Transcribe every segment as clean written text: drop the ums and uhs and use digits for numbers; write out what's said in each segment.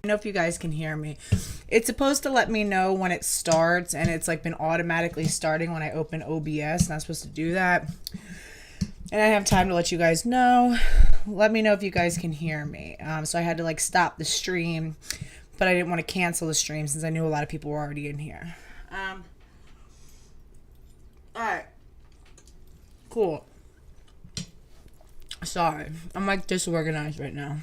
I know if you guys can hear me. It's supposed to let me know when it starts, and it's like been automatically starting when I open OBS. Not supposed to do that. And I have time to let you guys know. Let me know if you guys can hear me. So I had to like stop the stream, but I didn't want to cancel the stream since I knew a lot of people were already in here. Alright. Cool. Sorry. I'm like disorganized right now.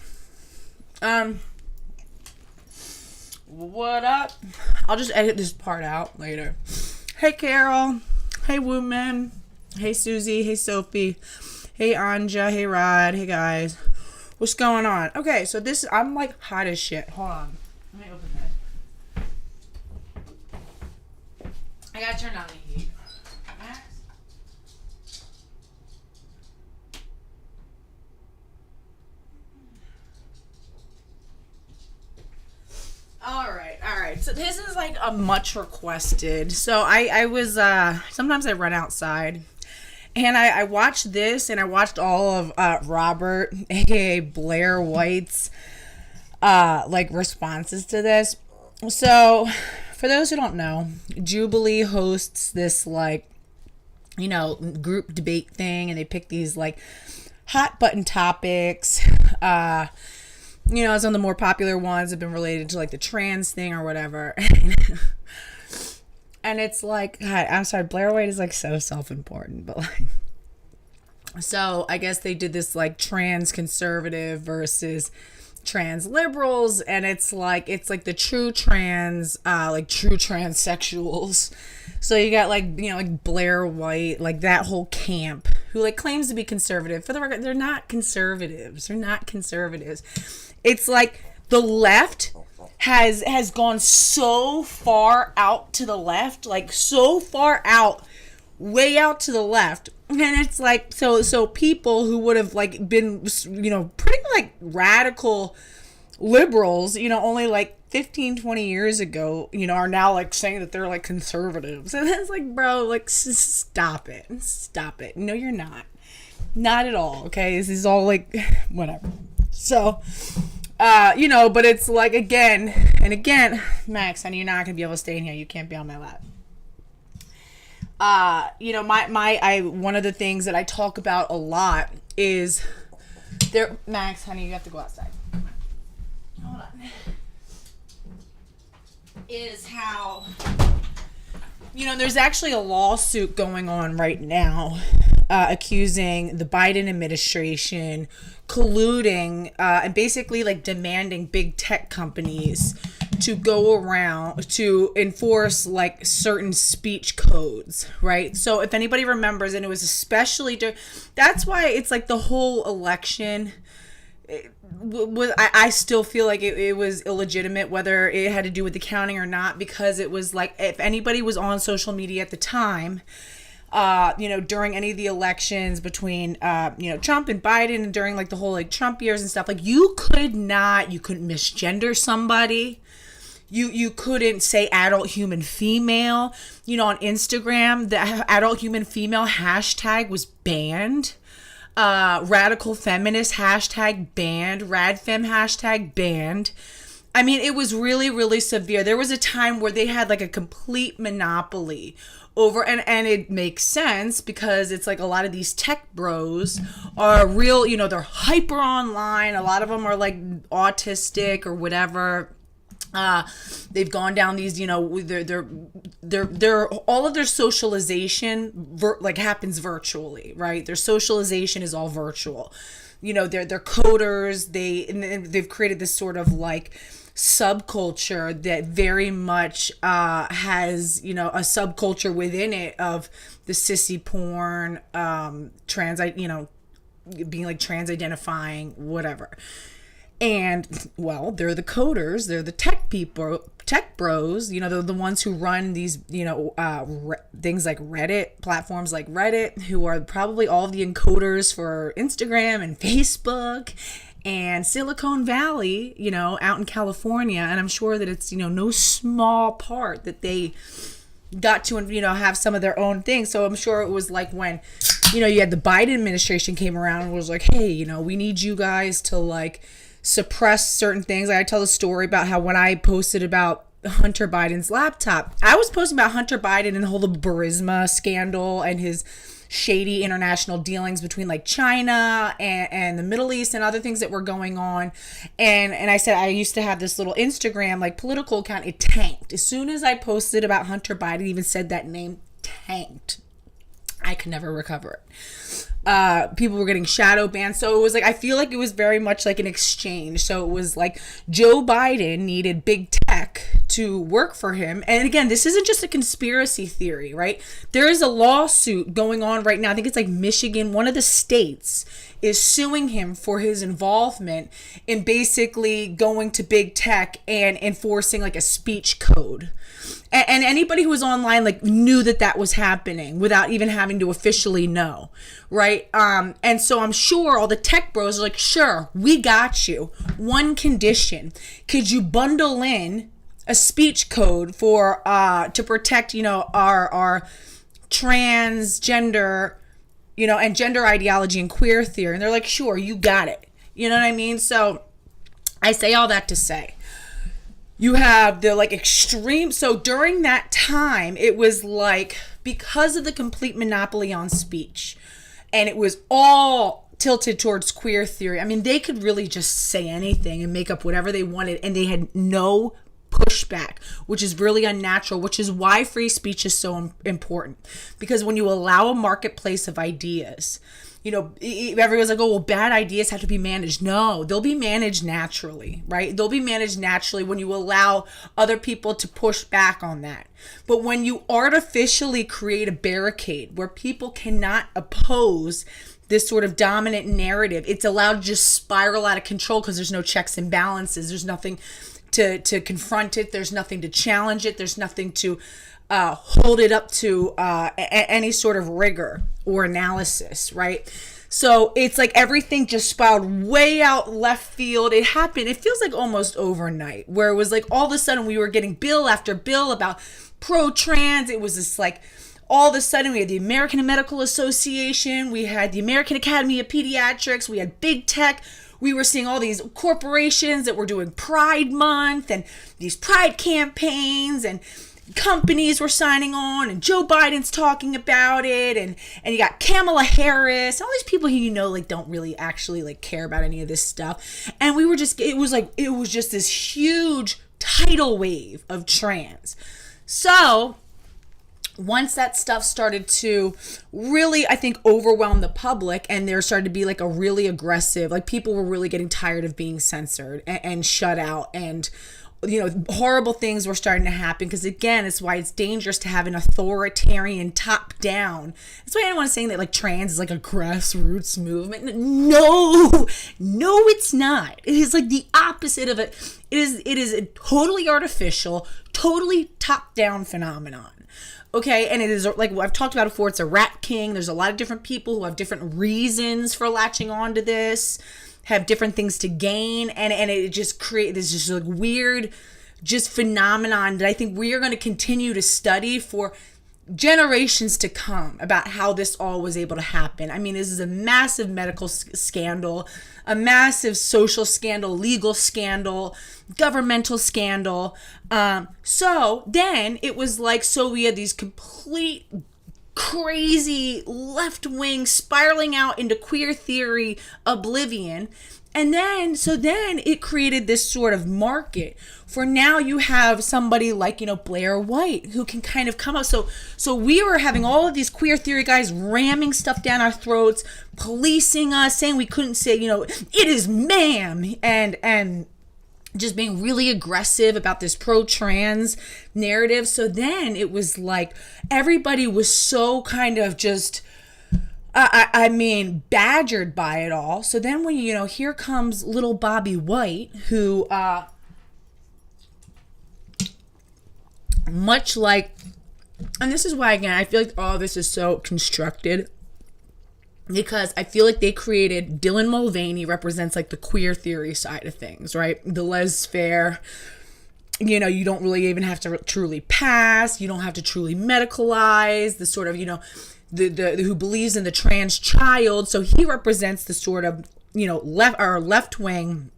What up? I'll just edit this part out later. Hey Carol. Hey Woman. Hey Susie. Hey Sophie. Hey Anja. Hey Rod. Hey guys. What's going on? Okay, so this, I'm like hot as shit. Hold on. Let me open this. I gotta turn on the heat. Max? All right. So this is like a much requested. So I was, sometimes I run outside and I watched this, and I watched all of Robert, aka Blaire White's, like responses to this. So for those who don't know, Jubilee hosts this like, you know, group debate thing, and they pick these like hot button topics. You know, some of the more popular ones have been related to like the trans thing or whatever. And it's like, God, I'm sorry, Blaire White is like so self-important, but like, so I guess they did this like trans conservative versus trans liberals, and it's like the true trans, like true transsexuals. So you got like, you know, like Blaire White, like that whole camp who like claims to be conservative. For the record, they're not conservatives. They're not conservatives. It's like the left has gone so far out to the left, like so far out, way out to the left. And it's like, so people who would have like been, you know, pretty like radical liberals, you know, only like 15, 20 years ago, you know, are now like saying that they're like conservatives. And it's like, bro, like stop it. No, you're not at all. Okay. This is all like, whatever. So, you know, but it's like, again and again, Max, honey, you're not going to be able to stay in here. You can't be on my lap. You know, one of the things that I talk about a lot is Max, honey, you have to go outside. Hold on. Is how, you know, there's actually a lawsuit going on right now, accusing the Biden administration colluding, and basically like demanding big tech companies to go around to enforce like certain speech codes, right? So if anybody remembers, and it was especially that's why it's like the whole election I still feel like it was illegitimate, whether it had to do with the counting or not, because it was like, if anybody was on social media at the time, you know, during any of the elections between, you know, Trump and Biden, and during like the whole like Trump years and stuff, like you couldn't misgender somebody. You couldn't say adult human female. You know, on Instagram, the adult human female hashtag was banned. Radical feminist hashtag banned. Radfem hashtag banned. I mean, it was really, really severe. There was a time where they had like a complete monopoly over, and it makes sense because it's like a lot of these tech bros are real, you know, they're hyper online. A lot of them are like autistic or whatever. They've gone down these, you know, they're all of their socialization like happens virtually, right? Their socialization is all virtual. You know, they're coders. They've created this sort of like subculture that very much has, you know, a subculture within it of the sissy porn, trans, you know, being like trans identifying, whatever. And, well, they're the coders, they're the tech people, tech bros, you know, they're the ones who run these, you know, things like Reddit, platforms like Reddit, who are probably all of the encoders for Instagram and Facebook and Silicon Valley, you know, out in California. And I'm sure that it's, you know, no small part that they got to, you know, have some of their own things. So I'm sure it was like when, you know, you had the Biden administration came around and was like, hey, you know, we need you guys to like suppress certain things. Like I tell the story about how when I posted about Hunter Biden's laptop, I was posting about Hunter Biden and the whole Burisma scandal and his shady international dealings between like China and the Middle East and other things that were going on. And I said I used to have this little Instagram like political account. It tanked. As soon as I posted about Hunter Biden, even said that name, tanked. I could never recover it. People were getting shadow banned. So it was like, I feel like it was very much like an exchange. So it was like Joe Biden needed big tech to work for him. And again, this isn't just a conspiracy theory, right? There is a lawsuit going on right now. I think it's like Michigan, one of the states is suing him for his involvement in basically going to big tech and enforcing like a speech code. And anybody who was online like knew that was happening without even having to officially know, right? And so I'm sure all the tech bros are like, sure, we got you. One condition: could you bundle in a speech code for to protect, our transgender, and gender ideology and queer theory? And they're like, sure, you got it. You know what I mean? So I say all that to say, you have the like extreme. So during that time, it was like, because of the complete monopoly on speech, and it was all tilted towards queer theory. I mean, they could really just say anything and make up whatever they wanted, and they had no pushback, which is really unnatural, which is why free speech is so important. Because when you allow a marketplace of ideas, everyone's like, oh, well, bad ideas have to be managed. No, they'll be managed naturally, right? They'll be managed naturally when you allow other people to push back on that. But when you artificially create a barricade where people cannot oppose this sort of dominant narrative, it's allowed to just spiral out of control because there's no checks and balances. There's nothing to confront it. There's nothing to challenge it. There's nothing to hold it up to any sort of rigor or analysis, right? So it's like everything just spiraled way out left field. It happened, it feels like almost overnight, where it was like all of a sudden we were getting bill after bill about pro-trans. It was this like, all of a sudden we had the American Medical Association, we had the American Academy of Pediatrics, we had big tech. We were seeing all these corporations that were doing Pride Month and these Pride campaigns, and companies were signing on, and Joe Biden's talking about it, and you got Kamala Harris, all these people who like don't really actually like care about any of this stuff. And we were just, it was just this huge tidal wave of trans. So once that stuff started to really, I think, overwhelm the public, and there started to be like a really aggressive, like people were really getting tired of being censored and shut out, and horrible things were starting to happen. Because again, it's why it's dangerous to have an authoritarian top down. That's why I don't want to say that like trans is like a grassroots movement. No, it's not. It is like the opposite of it. It is a totally artificial, totally top down phenomenon. Okay, and it is like I've talked about before, it's a rat king. There's a lot of different people who have different reasons for latching on to this, have different things to gain, and it just creates this just like weird just phenomenon that I think we are going to continue to study for generations to come about how this all was able to happen. I mean, this is a massive medical scandal, a massive social scandal, legal scandal, governmental scandal. So then it was like, so we had these complete crazy left-wing spiraling out into queer theory oblivion. And then it created this sort of market for now you have somebody like, Blaire White, who can kind of come up. So we were having all of these queer theory guys ramming stuff down our throats, policing us, saying we couldn't say, it is ma'am, and just being really aggressive about this pro-trans narrative. So then it was like everybody was so kind of just badgered by it all. So then when, here comes little Bobby White, who, much like, and this is why, again, I feel like all this is so constructed, because I feel like they created, Dylan Mulvaney represents like the queer theory side of things, right? The laissez-faire, you don't really even have to truly pass. You don't have to truly medicalize the sort of, the who believes in the trans child. So he represents the sort of, left wing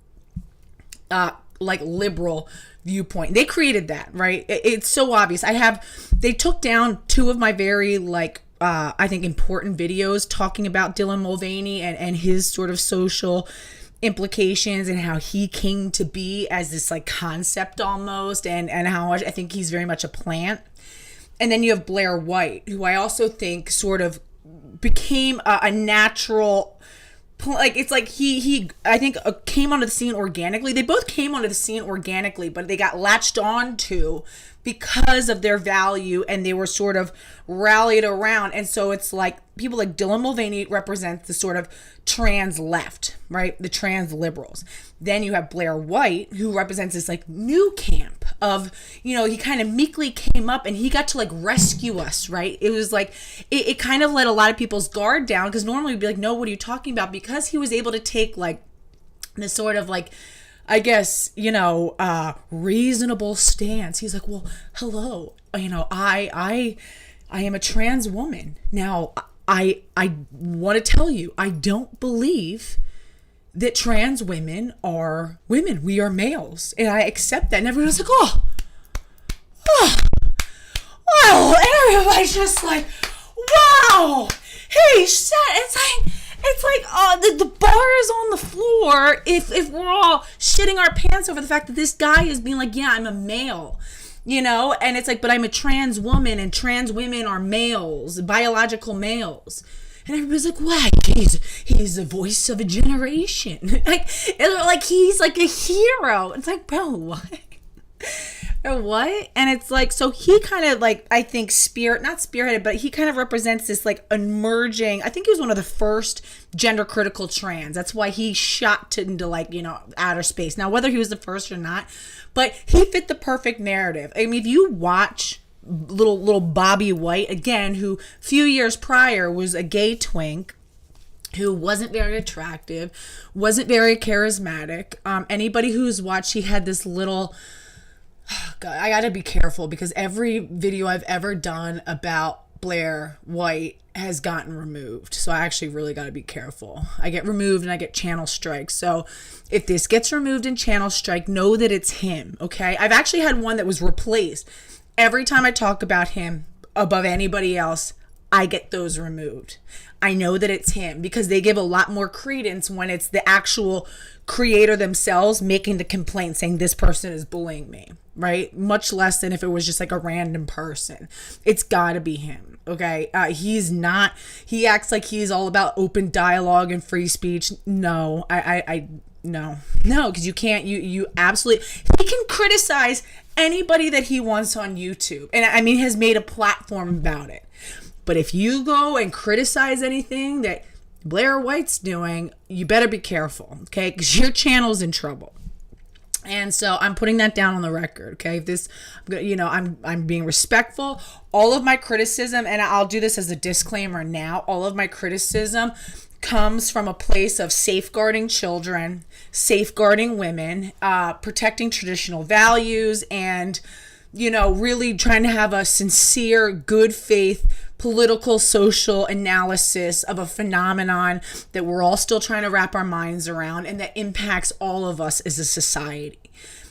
like liberal viewpoint. They created that, right? It's so obvious. They took down two of my very like I think important videos talking about Dylan Mulvaney and his sort of social implications and how he came to be as this like concept almost, and how much I think he's very much a plant. And then you have Blaire White, who I also think sort of became a natural, like, it's like he I think came onto the scene organically. They both came onto the scene organically, but they got latched on to because of their value, and they were sort of rallied around. And so it's like people like Dylan Mulvaney represents the sort of trans left, right? The trans liberals. Then you have Blaire White, who represents this like new camp of, you know, he kind of meekly came up and he got to like rescue us, right? It was like, it kind of let a lot of people's guard down, because normally we'd be like, no, what are you talking about? Because he was able to take like this sort of like, I guess, you know, reasonable stance. He's like, well, hello, you know, I am a trans woman. Now, I want to tell you, I don't believe that trans women are women. We are males, and I accept that. And everyone's like, oh, and everybody's just like, wow, he said, it's like the bar is on the floor if we're all shitting our pants over the fact that this guy is being like, yeah, I'm a male, you know. And it's like, but I'm a trans woman, and trans women are males, biological males. And everybody's like, what? He's the voice of a generation. like he's like a hero. It's like, bro, what? What? And it's like, so he kind of like, I think not spearheaded, but he kind of represents this like emerging, I think he was one of the first gender critical trans. That's why he shot into like, you know, outer space. Now, whether he was the first or not, but he fit the perfect narrative. I mean, if you watch little Bobby White, again, who a few years prior was a gay twink, who wasn't very attractive, wasn't very charismatic. Anybody who's watched, he had this little, God, I gotta be careful, because every video I've ever done about Blaire White has gotten removed. So I actually really gotta be careful. I get removed and I get channel strikes. So if this gets removed and channel strike, know that it's him, okay? I've actually had one that was replaced. Every time I talk about him above anybody else, I get those removed. I know that it's him, because they give a lot more credence when it's the actual creator themselves making the complaint saying this person is bullying me, right? Much less than if it was just like a random person. It's gotta be him, okay? He's not, he acts like he's all about open dialogue and free speech. No, no, because you can't, you absolutely, he can criticize anybody that he wants on YouTube. And I mean, has made a platform about it. But if you go and criticize anything that Blaire White's doing, you better be careful, okay? Because your channel's in trouble. And so I'm putting that down on the record, okay? If this, you know, I'm being respectful. All of my criticism, and I'll do this as a disclaimer now, all of my criticism comes from a place of safeguarding children, safeguarding women, protecting traditional values, and, you know, really trying to have a sincere, good faith political, social analysis of a phenomenon that we're all still trying to wrap our minds around, and that impacts all of us as a society.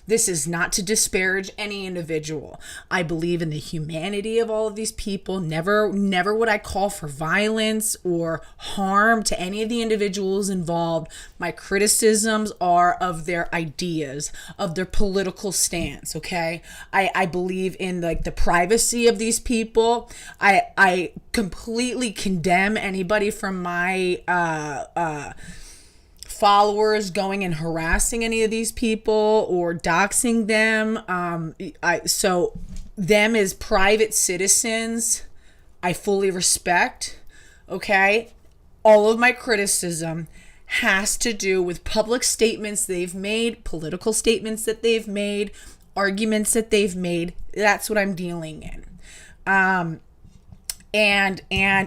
This is not to disparage any individual. I believe in the humanity of all of these people. Never would I call for violence or harm to any of the individuals involved. My criticisms are of their ideas, of their political stance, okay? I believe in like the privacy of these people. I completely condemn anybody from my followers going and harassing any of these people or doxing them. So them as private citizens, I fully respect, okay? All of my criticism has to do with public statements they've made, political statements that they've made, arguments that they've made. That's what I'm dealing in. And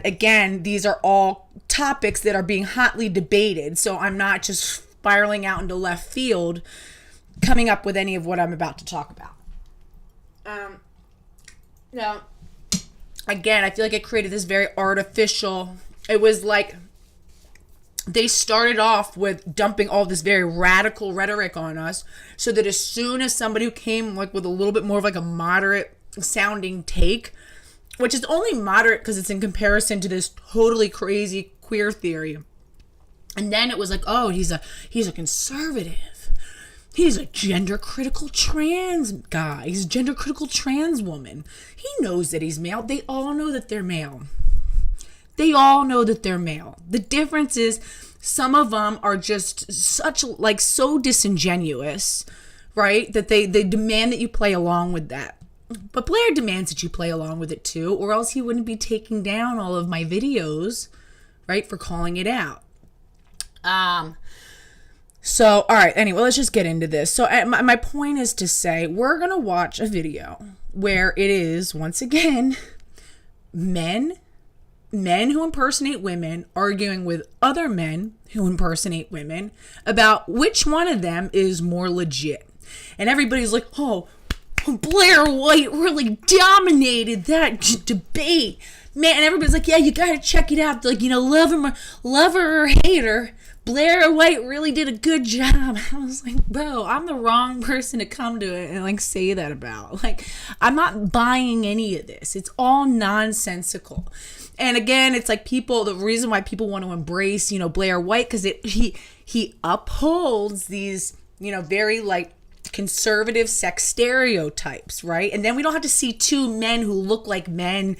again, these are all topics that are being hotly debated. So I'm not just spiraling out into left field coming up with any of what I'm about to talk about. Now, again, I feel like it created this very artificial, it was like they started off with dumping all this very radical rhetoric on us, so that as soon as somebody who came like with a little bit more of like a moderate sounding take, which is only moderate because it's in comparison to this totally crazy queer theory, and then it was like, oh, he's a conservative, he's a gender critical trans guy, he's a gender critical trans woman, he knows that he's male. They all know that they're male. They all know that they're male. The difference is some of them are just such like so disingenuous, right? That they demand that you play along with that. But Blair demands that you play along with it too, or else he wouldn't be taking down all of my videos, right, for calling it out. So, all right, anyway, let's just get into this. So my point is to say, we're going to watch a video where it is, once again, men who impersonate women arguing with other men who impersonate women about which one of them is more legit. And everybody's like, oh, Blaire White really dominated that debate. Man, and everybody's like, yeah, you gotta check it out. Like, you know, love her or hate her, Blaire White really did a good job. I was like, bro, I'm the wrong person to come to it and like say that about. Like, I'm not buying any of this. It's all nonsensical. And again, it's like the reason why people want to embrace, you know, Blaire White, because he upholds these, you know, very like conservative sex stereotypes, right? And then we don't have to see two men who look like men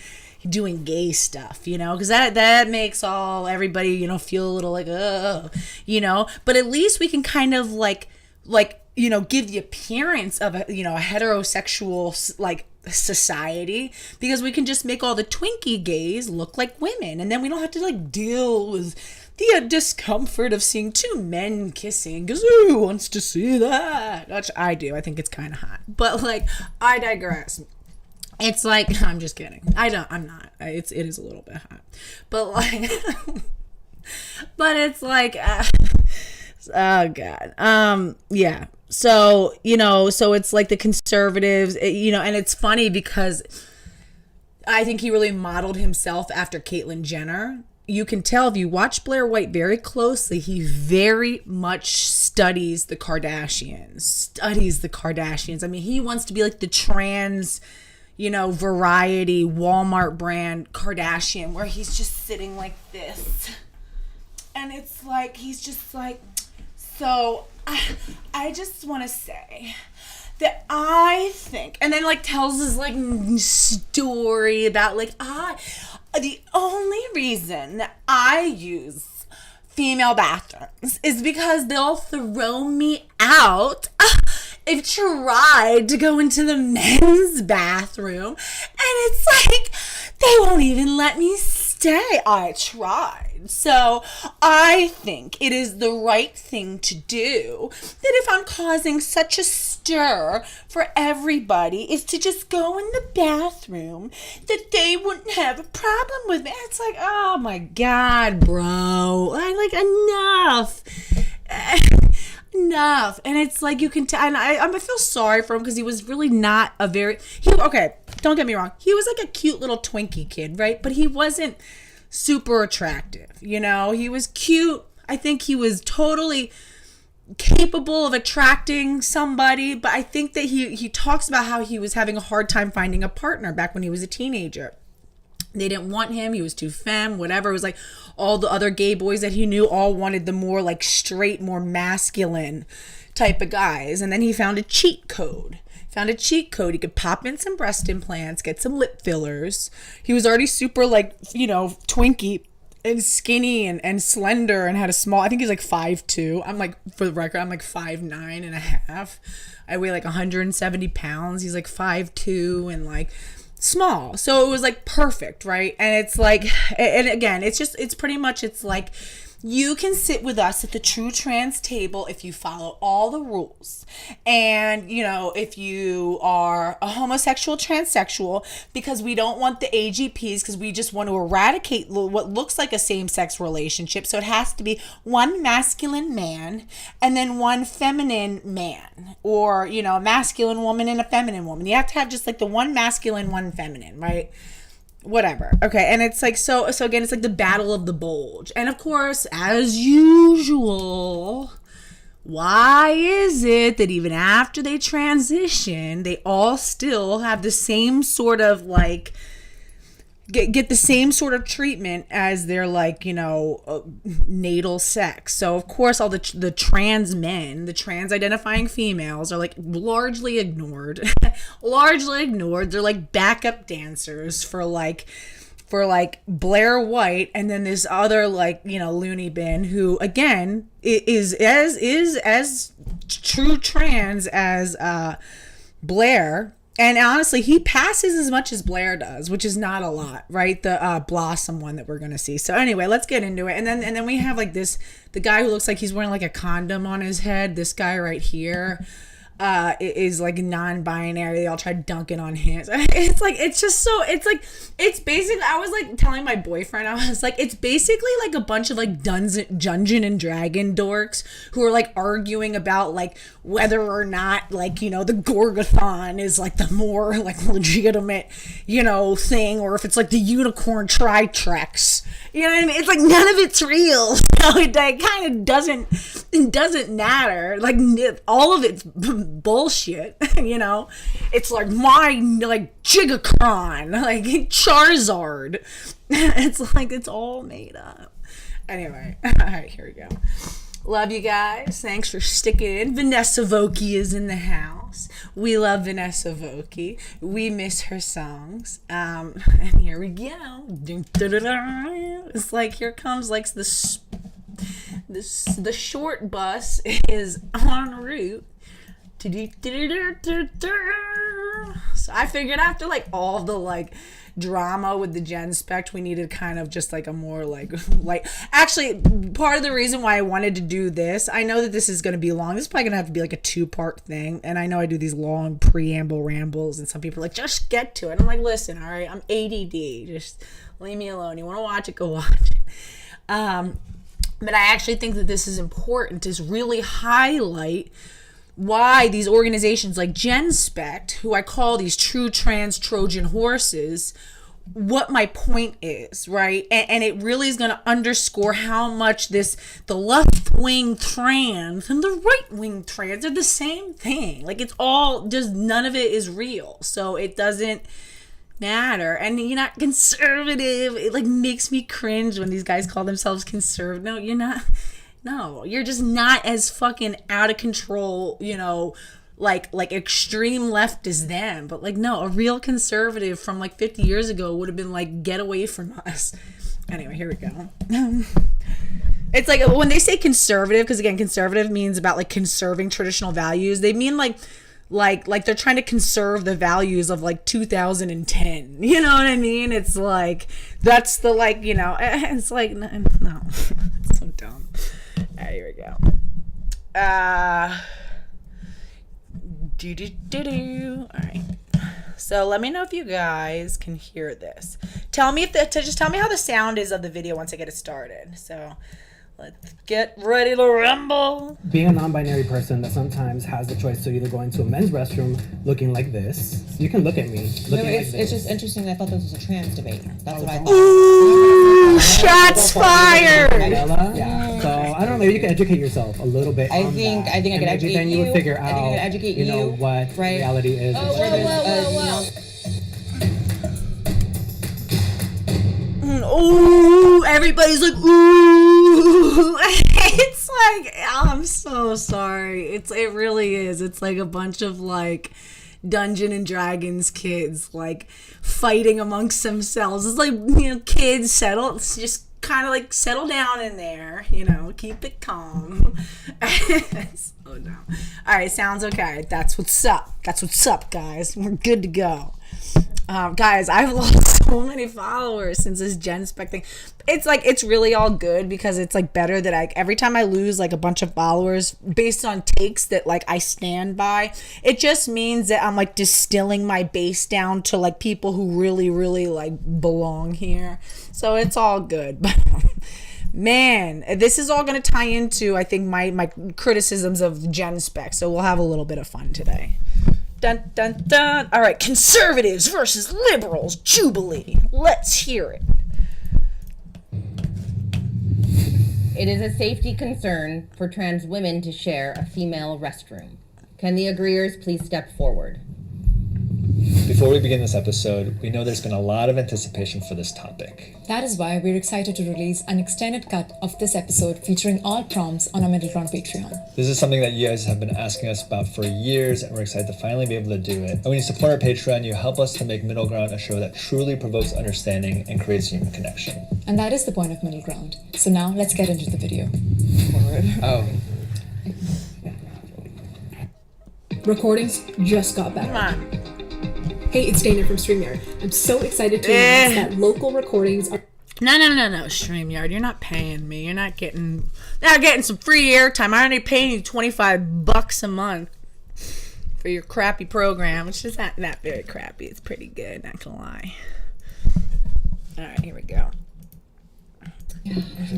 doing gay stuff, you know, because that makes everybody, you know, feel a little like, you know, but at least we can kind of like, you know, give the appearance of a, you know, a heterosexual like society, because we can just make all the Twinkie gays look like women, and then we don't have to like deal with the discomfort of seeing two men kissing, because who wants to see that? Which I do. I think it's kind of hot, but like, I digress. It's like, I'm just kidding. I'm not. It is a little bit hot, but like, but it's like, oh God. Yeah. So, you know, so it's like the conservatives, you know, and it's funny because I think he really modeled himself after Caitlyn Jenner. You can tell if you watch Blaire White very closely, he very much studies the Kardashians. I mean, he wants to be like the trans, you know, variety Walmart brand Kardashian, where he's just sitting like this. And it's like, he's just like, so I just want to say that I think, and then like tells his like story about like, the only reason that I use female bathrooms is because they'll throw me out if tried to go into the men's bathroom, and it's like they won't even let me stay. I tried. So I think it is the right thing to do, that if I'm causing such a stir for everybody, is to just go in the bathroom, that they wouldn't have a problem with me. It's like, oh my God, bro, enough. And it's like, you can tell, and I feel sorry for him, because he was really not okay, don't get me wrong, he was like a cute little Twinkie kid, right? But he wasn't super attractive, you know. He was cute. I think he was totally capable of attracting somebody, but I think that he talks about how he was having a hard time finding a partner back when he was a teenager. They didn't want him. He was too femme, whatever. It was like all the other gay boys that he knew all wanted the more like straight, more masculine type of guys. And then he found a cheat code. He could pop in some breast implants, get some lip fillers. He was already super like, you know, Twinkie and skinny and slender, and had a small, I think he's like 5'2". I'm like, for the record, I'm like 5'9.5". I weigh like 170 pounds. He's like 5'2" and like small. So it was like perfect, right? And it's like, and again, it's pretty much, it's like, you can sit with us at the True Trans table if you follow all the rules. And, you know, if you are a homosexual, transsexual, because we don't want the AGPs, because we just want to eradicate what looks like a same-sex relationship. So it has to be one masculine man and then one feminine man, or, you know, a masculine woman and a feminine woman. You have to have just like the one masculine, one feminine, right? whatever. Okay. And it's like, so again, it's like the battle of the bulge. And of course, as usual, why is it that even after they transition, they all still have the same sort of like, get the same sort of treatment as their like, natal sex? So of course all the trans men, the trans identifying females are like largely ignored. They're like backup dancers for Blaire White, and then this other loony bin who again is as true trans as Blair. And honestly, he passes as much as Blair does, which is not a lot, right? The Blossom one that we're going to see. So anyway, let's get into it. And then we have like the guy who looks like he's wearing like a condom on his head. This guy right here is like non-binary. They all try dunking on him. It's basically, I was like telling my boyfriend, I was like, it's basically like a bunch of like Dungeon and Dragon dorks who are like arguing about like whether or not like, the Gorgathon is like the more like legitimate, thing, or if it's like the Unicorn Tri-Trex. You know what I mean? It's like none of it's real. So it kind of doesn't matter. Like all of it's bullshit. It's like my like Gigacron, like Charizard. It's like it's all made up. Anyway, all right, here we go. Love you guys. Thanks for sticking in. Vanessa Vokey is in the house. We love Vanessa Vokey. We miss her songs. And here we go. It's like here comes like the short bus is en route. So I figured after like all the like drama with the Gen Spect, we needed kind of just like a more like actually part of the reason why I wanted to do this, I know that this is going to be long. This is probably going to have to be like a 2-part thing. And I know I do these long preamble rambles and some people are like, just get to it. I'm like, listen, all right, I'm ADD. Just leave me alone. You want to watch it, go watch it. But I actually think that this is important to really highlight why these organizations like Gen Spect, who I call these true trans Trojan horses, what my point is, right? And it really is going to underscore how much the left-wing trans and the right-wing trans are the same thing. Like it's all just, none of it is real. So it doesn't matter. And you're not conservative. It like makes me cringe when these guys call themselves conservative. No, you're not. No, you're just not as fucking out of control, like extreme left as them. But like, no, a real conservative from like 50 years ago would have been like, get away from us. Anyway, here we go. It's like when they say conservative, because again, conservative means about like conserving traditional values. They mean like they're trying to conserve the values of like 2010. You know what I mean? It's like, that's the like, it's like, no, it's so dumb. Here we go. All right. So let me know if you guys can hear this. Tell me just tell me how the sound is of the video once I get it started. So let's get ready to rumble. Being a non-binary person that sometimes has the choice to either go into a men's restroom looking like this. You can look at me looking like this. It's just interesting. I thought this was a trans debate. That's what I thought. Ooh, shots fired. Yeah. So I don't know. You can educate yourself a little bit. I think I can educate you. Then you would figure out. I think I can educate you. What right? reality is. Whoa. Ooh, everybody's like, ooh. It's like, I'm so sorry. It really is. It's like a bunch of like Dungeon and Dragons kids like fighting amongst themselves. It's like, kids just kind of like settle down in there, keep it calm. Oh no. All right, sounds okay. That's what's up. That's what's up, guys. We're good to go. Guys, I've lost so many followers since this Gen Spec thing. It's like, it's really all good because it's like better that every time I lose like a bunch of followers based on takes that like I stand by, it just means that I'm like distilling my base down to like people who really, really like belong here. So it's all good. But man, this is all going to tie into, I think, my criticisms of Gen Spec. So we'll have a little bit of fun today. Dun, dun, dun. All right, conservatives versus liberals, Jubilee. Let's hear it. It is a safety concern for trans women to share a female restroom. Can the agreeers please step forward? Before we begin this episode, we know there's been a lot of anticipation for this topic. That is why we're excited to release an extended cut of this episode featuring all prompts on our Middle Ground Patreon. This is something that you guys have been asking us about for years, and we're excited to finally be able to do it. And when you support our Patreon, you help us to make Middle Ground a show that truly provokes understanding and creates human connection. And that is the point of Middle Ground. So now let's get into the video. Oh. Recordings just got better. Come on. Hey, it's Dana from StreamYard. I'm so excited to announce that local recordings are... No, StreamYard, you're not paying me. You're not getting some free airtime. I'm already paying you $25 a month for your crappy program, which is not very crappy. It's pretty good, not gonna lie. All right, here we go.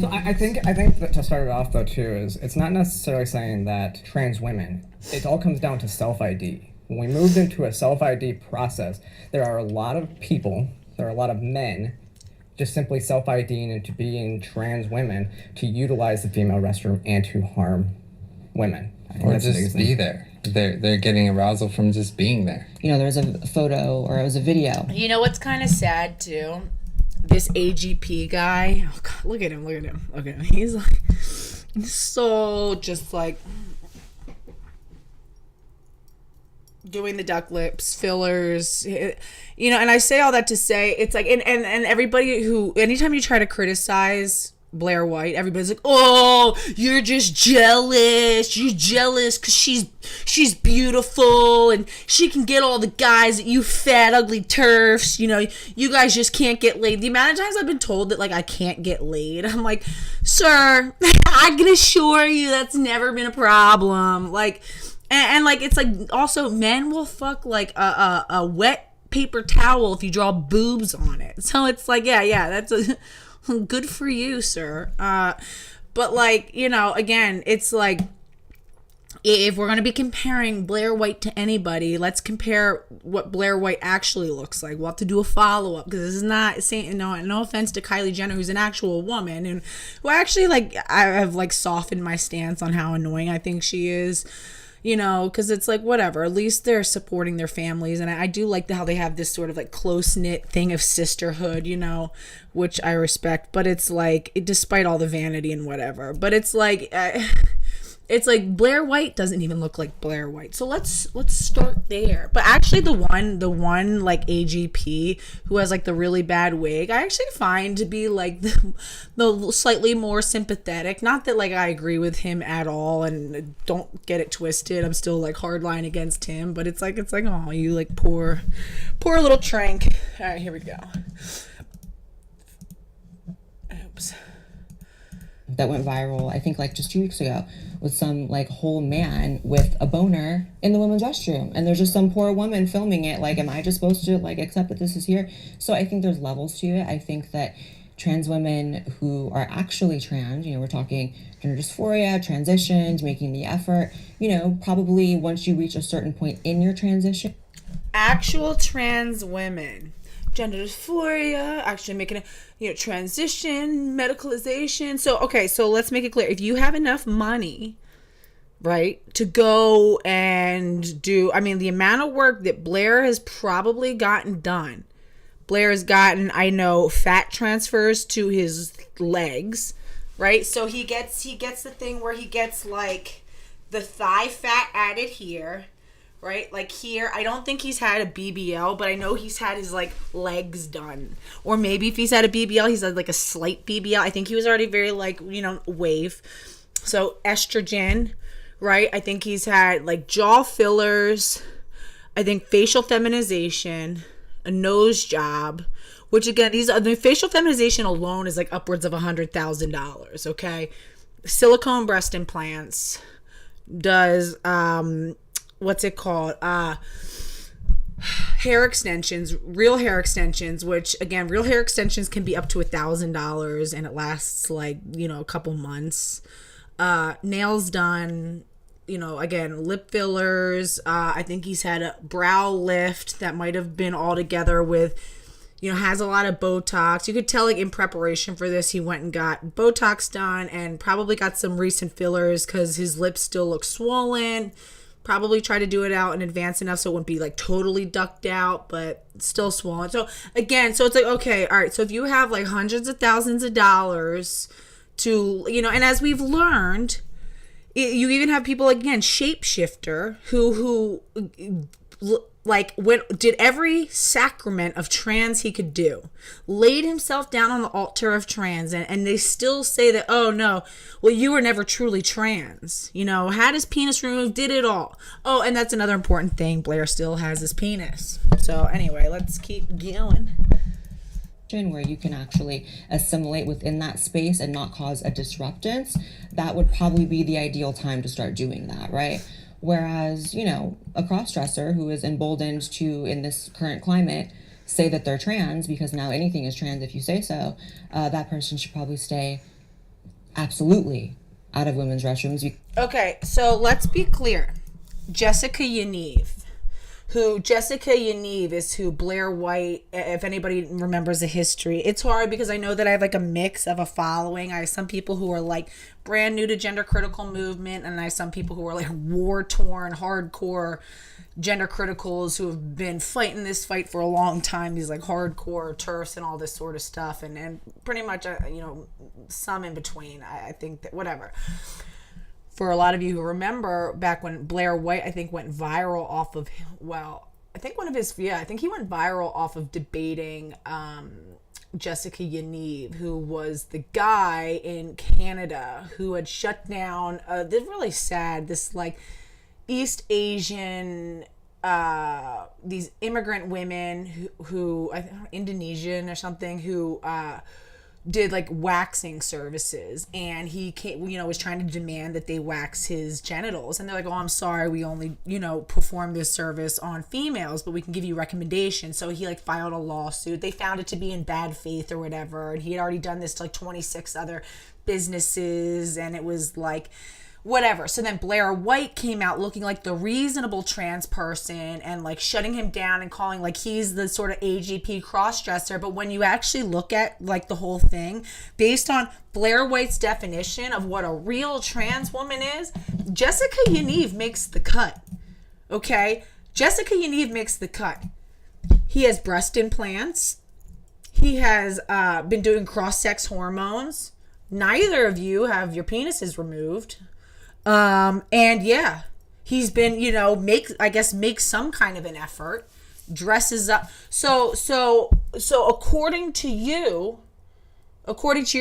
So I think that to start it off though too is it's not necessarily saying that trans women. It all comes down to self-ID. When we moved into a self-ID process, there are a lot of people, there are a lot of men just simply self-IDing into being trans women to utilize the female restroom and to harm women. Or just be there. They're getting arousal from just being there. You know, there was a photo or it was a video. You know what's kind of sad too? This AGP guy. Oh God, look at him. Okay, he's like so just like doing the duck lips, fillers, you know, and I say all that to say it's like, and everybody who, anytime you try to criticize Blaire White, everybody's like, oh, you're just jealous. You're jealous because she's beautiful and she can get all the guys that you fat, ugly turfs. You know, you guys just can't get laid. The amount of times I've been told that, like, I can't get laid, I'm like, sir, I can assure you that's never been a problem. Like, and like, it's like, also, men will fuck, like, a wet paper towel if you draw boobs on it. So it's like, yeah, that's a... good for you, sir. But like, you know, again, it's like, if we're going to be comparing Blaire White to anybody, let's compare what Blaire White actually looks like. We'll have to do a follow-up because this is not saying, no offense to Kylie Jenner, who's an actual woman and who actually, like, I have like softened my stance on how annoying I think she is. You know, because it's like, whatever, at least they're supporting their families. And I do like how they have this sort of like close-knit thing of sisterhood, you know, which I respect. But it's like, despite all the vanity and whatever. But it's like Blaire White doesn't even look like Blaire White. So let's start there. But actually the one like AGP who has like the really bad wig, I actually find to be like the slightly more sympathetic. Not that like I agree with him at all, and don't get it twisted. I'm still like hardline against him, but it's like, oh, you like poor little trank. All right, here we go. Oops. That went viral, I think, like just 2 weeks ago, with some like whole man with a boner in the women's restroom, and there's just some poor woman filming it. Like, am I just supposed to like accept that this is here? So I think there's levels to it. I think that trans women who are actually trans, you know, we're talking gender dysphoria, transitions, making the effort, you know, probably once you reach a certain point in your transition. Actual trans women, gender dysphoria, actually making a, you know, transition, medicalization. So, okay, so let's make it clear. If you have enough money, right, to go and do, I mean, the amount of work that Blair has probably gotten done. Blair has gotten, I know, fat transfers to his legs, right? So he gets the thing where he gets like the thigh fat added here, right? Like here, I don't think he's had a BBL, but I know he's had his like legs done. Or maybe if he's had a BBL, he's had like a slight BBL. I think he was already very like, you know, wave. So estrogen, right? I think he's had like jaw fillers. I think facial feminization, a nose job, which again, the facial feminization alone is like upwards of $100,000. Okay. Silicone breast implants, does, what's it called? Hair extensions, real hair extensions, which again, real hair extensions can be up to $1,000 and it lasts like, you know, a couple months. Nails done, again, lip fillers. I think he's had a brow lift that might have been all together with, has a lot of Botox. You could tell, like, in preparation for this, he went and got Botox done and probably got some recent fillers because his lips still look swollen. Probably tried to do it out in advance enough so it wouldn't be, like, totally ducked out, but still swollen. So, again, so it's like, okay, all right, so if you have, like, hundreds of thousands of dollars to, and as we've learned, you even have people, again, shapeshifter, who did every sacrament of trans he could do, laid himself down on the altar of trans, and they still say that, oh no, well, you were never truly trans, had his penis removed, did it all. Oh, and that's another important thing, Blair still has his penis. So anyway, let's keep going. Where you can actually assimilate within that space and not cause a disruptance, that would probably be the ideal time to start doing that, right? Whereas, a cross-dresser who is emboldened to, in this current climate, say that they're trans, because now anything is trans if you say so, that person should probably stay absolutely out of women's restrooms. Okay, so let's be clear. Jessica Yaniv is who Blaire White, if anybody remembers the history. It's hard because I know that I have like a mix of a following. I have some people who are like brand new to gender critical movement, and I have some people who are like war torn, hardcore gender criticals who have been fighting this fight for a long time, these like hardcore turfs and all this sort of stuff, and pretty much, some in between. I think that whatever. For a lot of you who remember back when Blaire White, I think, went viral off of, I think he went viral off of debating Jessica Yaniv, who was the guy in Canada who had shut down, this really sad, this like East Asian, these immigrant women who I think Indonesian or something, who did like waxing services, and he came, was trying to demand that they wax his genitals, and they're like, oh, I'm sorry, we only perform this service on females, but we can give you recommendations. So he like filed a lawsuit. They found it to be in bad faith or whatever, and he had already done this to like 26 other businesses, and it was like whatever. So then Blaire White came out looking like the reasonable trans person and like shutting him down and calling like he's the sort of AGP crossdresser. But when you actually look at like the whole thing based on Blaire White's definition of what a real trans woman is, Jessica Yaniv makes the cut. Okay? Jessica Yaniv makes the cut. He has breast implants. He has been doing cross-sex hormones. Neither of you have your penises removed. And yeah, he's been, makes some kind of an effort, dresses up. So according to your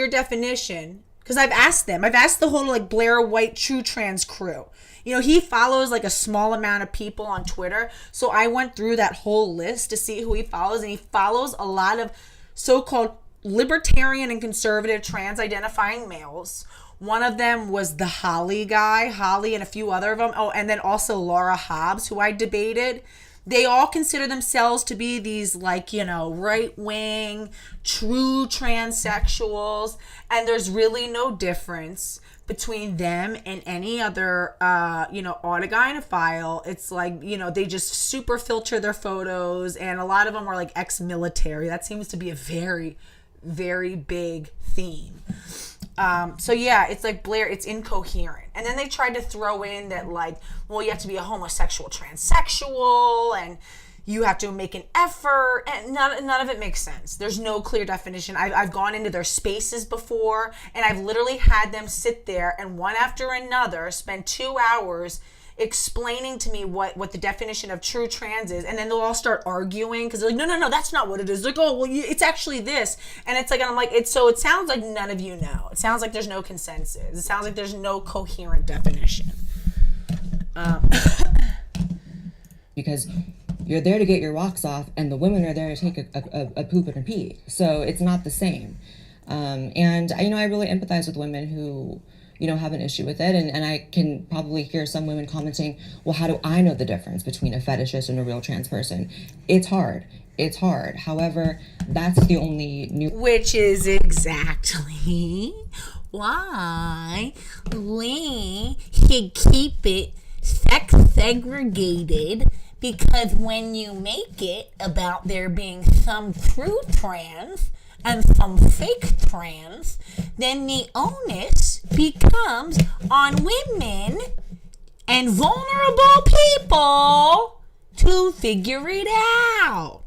definition, because I've asked the whole like Blaire White true trans crew, he follows like a small amount of people on Twitter. So I went through that whole list to see who he follows, and he follows a lot of so-called libertarian and conservative trans identifying males. One of them was the Holly guy, and a few other of them. Oh, and then also Laura Hobbs, who I debated. They all consider themselves to be these like, right-wing, true transsexuals. And there's really no difference between them and any other, autogynephile. It's like, they just super filter their photos. And a lot of them are like ex-military. That seems to be a very, very big theme. So yeah, it's like Blair, it's incoherent. And then they tried to throw in that like, well, you have to be a homosexual transsexual and you have to make an effort, and none of it makes sense. There's no clear definition. I've gone into their spaces before, and I've literally had them sit there and one after another spend 2 hours explaining to me what the definition of true trans is, and then they'll all start arguing because they're like, no, that's not what it is. Like, oh, well, it's actually this, and it's like, and I'm like, it sounds like none of you know. It sounds like there's no consensus. It sounds like there's no coherent definition. Because you're there to get your rocks off, and the women are there to take a poop and a pee. So it's not the same. And I really empathize with women who have an issue with it. And I can probably hear some women commenting, well, how do I know the difference between a fetishist and a real trans person? It's hard. However, that's the only new... Which is exactly why we should keep it sex segregated, because when you make it about there being some true trans and some fake trans, then the onus becomes on women and vulnerable people to figure it out.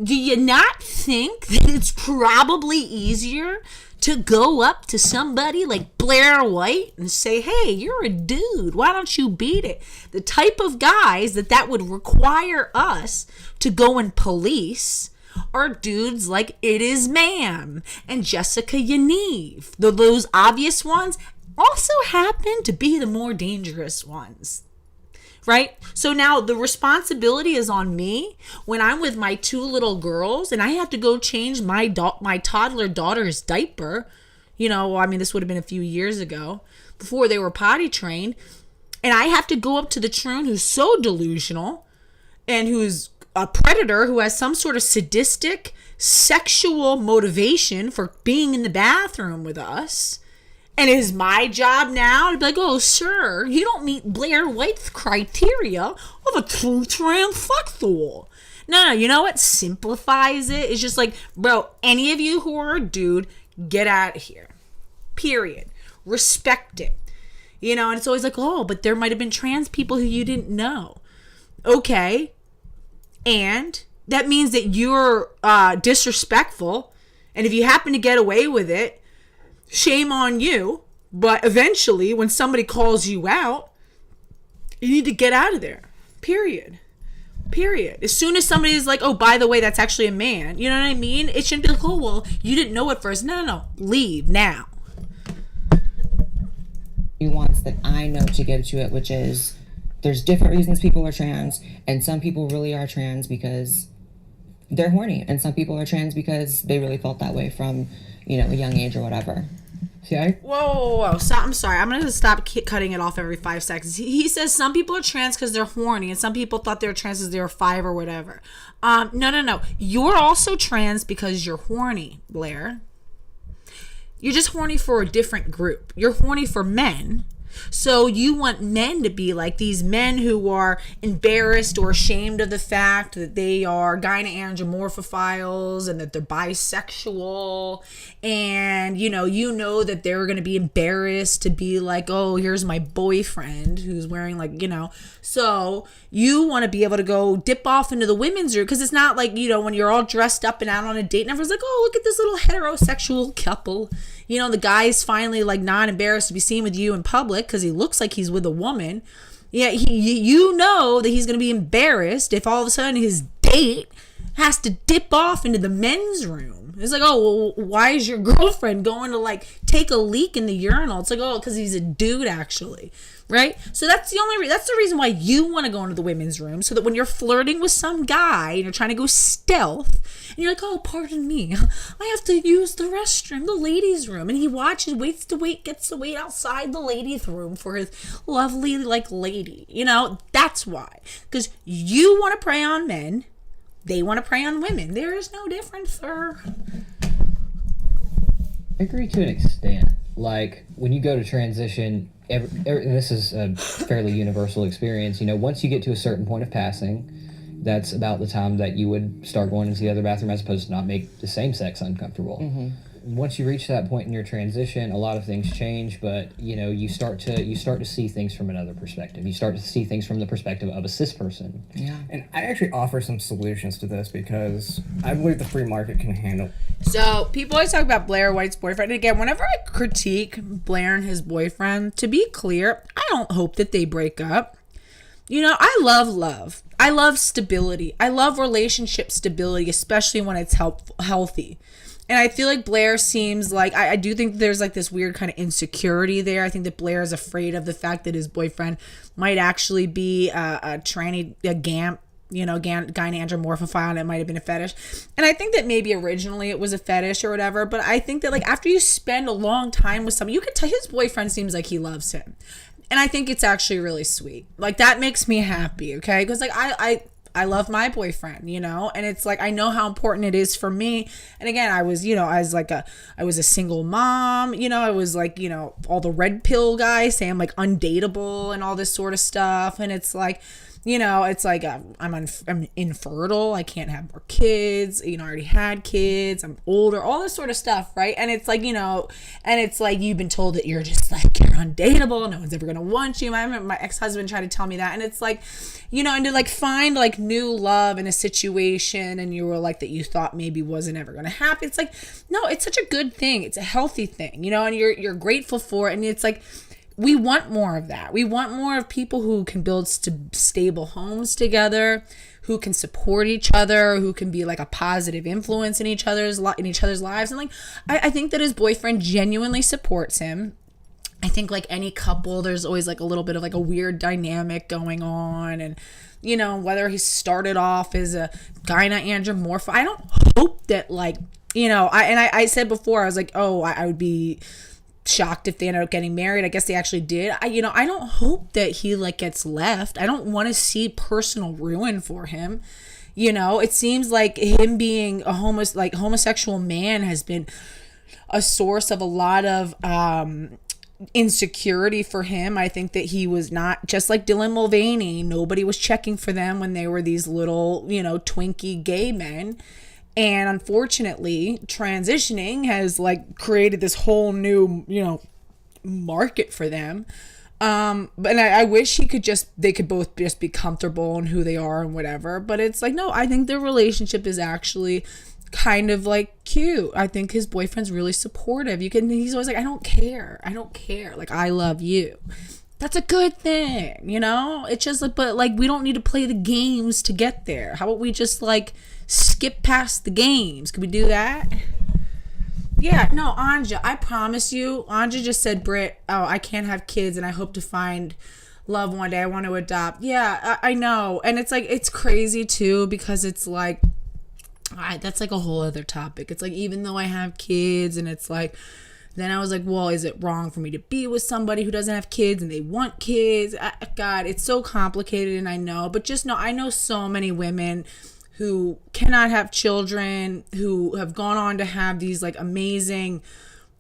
Do you not think that it's probably easier to go up to somebody like Blaire White and say, hey, you're a dude, why don't you beat it? The type of guys that would require us to go and police are dudes like It Is Ma'am and Jessica Yaniv. Those obvious ones also happen to be the more dangerous ones. Right? So now the responsibility is on me when I'm with my 2 little girls and I have to go change my toddler daughter's diaper. You know, I mean, this would have been a few years ago before they were potty trained. And I have to go up to the troon who's so delusional and who's a predator, who has some sort of sadistic sexual motivation for being in the bathroom with us. And it is my job now to be like, oh, sir, you don't meet Blaire White's criteria of a true transsexual. No, you know what simplifies it? It's just like, bro, any of you who are a dude, get out of here. Period. Respect it. You know, and it's always like, oh, but there might have been trans people who you didn't know. Okay. And that means that you're disrespectful. And if you happen to get away with it, shame on you. But eventually, when somebody calls you out, you need to get out of there. Period. As soon as somebody is like, oh, by the way, that's actually a man. You know what I mean? It shouldn't be like, oh, well, you didn't know at first. No. Leave now. Nuance that I know to give to it, which is there's different reasons people are trans, and some people really are trans because they're horny, and some people are trans because they really felt that way from, you know, a young age or whatever. See, Whoa. So, I'm sorry. I'm going to stop cutting it off every 5 seconds. He says some people are trans because they're horny, and some people thought they were trans because they were 5 or whatever. No. You're also trans because you're horny, Blair. You're just horny for a different group. You're horny for men. So you want men to be like these men who are embarrassed or ashamed of the fact that they are gynoandromorphophiles and that they're bisexual, and you know that they're going to be embarrassed to be like, oh, here's my boyfriend who's wearing like, so you want to be able to go dip off into the women's room, because it's not like, when you're all dressed up and out on a date and everyone's like, oh, look at this little heterosexual couple. The guy's finally like not embarrassed to be seen with you in public because he looks like he's with a woman. Yeah, you know that he's going to be embarrassed if all of a sudden his date has to dip off into the men's room. It's like, oh, well, why is your girlfriend going to like take a leak in the urinal? It's like, oh, because he's a dude actually. Right? So that's the reason why you want to go into the women's room, so that when you're flirting with some guy and you're trying to go stealth and you're like, oh, pardon me, I have to use the restroom, the ladies' room, and he gets to wait outside the ladies' room for his lovely like lady. That's why. Because you want to prey on men, they want to prey on women. There is no difference, sir. I agree to an extent. Like, when you go to transition, this is a fairly universal experience. Once you get to a certain point of passing, that's about the time that you would start going into the other bathroom, as opposed to not make the same sex uncomfortable. Mm-hmm. Once you reach that point in your transition, a lot of things change, but you start to see things from another perspective. You start to see things from the perspective of a cis person. Yeah. And I actually offer some solutions to this, because I believe the free market can handle. So people always talk about Blaire White's boyfriend. And again, whenever I critique Blair and his boyfriend, to be clear, I don't hope that they break up. I love love. I love stability. I love relationship stability, especially when it's healthy. And I feel like Blair seems like, I do think there's like this weird kind of insecurity there. I think that Blair is afraid of the fact that his boyfriend might actually be a GAMP, gyneandromorphophile, and it might have been a fetish. And I think that maybe originally it was a fetish or whatever, but I think that like after you spend a long time with someone, you could tell his boyfriend seems like he loves him. And I think it's actually really sweet. Like, that makes me happy, okay? Because like I love my boyfriend, you know, and it's like I know how important it is for me. And again, I was, you know, I was a single mom, you know, I was like, you know, all the red pill guys say I'm like undateable and all this sort of stuff, and it's like, you know, it's like I'm infertile. I can't have more kids. You know, I already had kids. I'm older. All this sort of stuff, right? And it's like, you know, and it's like you've been told that you're just like you're undateable. No one's ever gonna want you. I remember my ex-husband tried to tell me that, and it's like, you know, and to like find like new love in a situation, and you were like that you thought maybe wasn't ever gonna happen. It's like, no, it's such a good thing. It's a healthy thing, you know, and you're grateful for it, and it's like. We want more of that. We want more of people who can build stable homes together, who can support each other, who can be like a positive influence in each other's lives. And like, I think that his boyfriend genuinely supports him. I think like any couple, there's always like a little bit of like a weird dynamic going on. And, you know, whether he started off as a gyna-andromorph, I don't hope that like, you know, I said before, I was like, oh, I would be shocked if they ended up getting married. I guess they actually did. I don't hope that he like gets left. I don't want to see personal ruin for him. You know, it seems like him being a homosexual man has been a source of a lot of insecurity for him. I think that he was not just like Dylan Mulvaney. Nobody was checking for them when they were these little, you know, twinkie gay men. And unfortunately, transitioning has like created this whole new, you know, market for them. But I wish they could both just be comfortable in who they are and whatever. But it's like, no, I think their relationship is actually kind of like cute. I think his boyfriend's really supportive. He's always like, I don't care. Like, I love you. That's a good thing, you know? It's just like, but like, we don't need to play the games to get there. How about we just like skip past the games? Could we do that? Yeah, no, Anja, I promise you, Anja just said, Britt, oh, I can't have kids and I hope to find love one day. I want to adopt. Yeah, I know. And it's like, it's crazy too, because it's like, that's like a whole other topic. It's like, even though I have kids, and it's like, then I was like, well, is it wrong for me to be with somebody who doesn't have kids and they want kids? God, it's so complicated, and I know. But just know, I know so many women who cannot have children, who have gone on to have these like amazing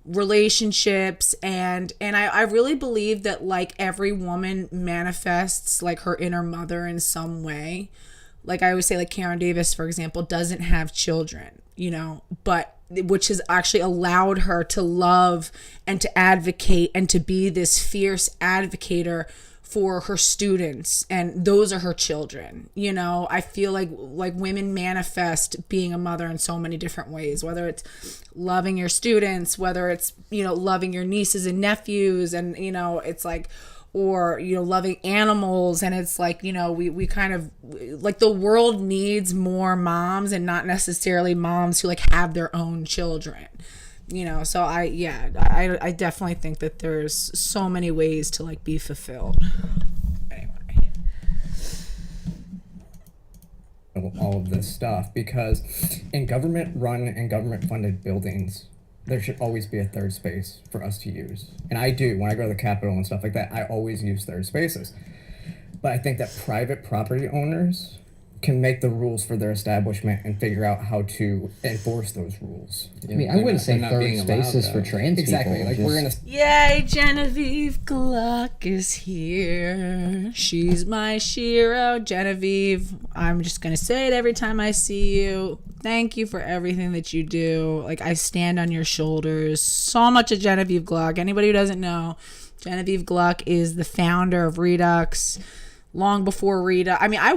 relationships, and I really believe that like every woman manifests like her inner mother in some way. Like I always say, like Karen Davis, for example, doesn't have children, you know, but which has actually allowed her to love and to advocate and to be this fierce advocator for her students, and those are her children. You know, I feel like women manifest being a mother in so many different ways, whether it's loving your students, whether it's, you know, loving your nieces and nephews, and, you know, it's like, or, you know, loving animals. And it's like, you know, we kind of like, the world needs more moms, and not necessarily moms who like have their own children, you know. So I definitely think that there's so many ways to like be fulfilled. Anyway, all of this stuff, because in government run and government funded buildings, there should always be a third space for us to use. And I do, when I go to the Capitol and stuff like that, I always use third spaces. But I think that private property owners can make the rules for their establishment and figure out how to enforce those rules. I mean, I wouldn't say third spaces for trans exactly. people. Like we're gonna. Yay, Genevieve Gluck is here. She's my shiro. Genevieve, I'm just gonna say it every time I see you. Thank you for everything that you do. Like, I stand on your shoulders. So much of Genevieve Gluck. Anybody who doesn't know, Genevieve Gluck is the founder of Reduxx. Long before Reduxx. I mean, I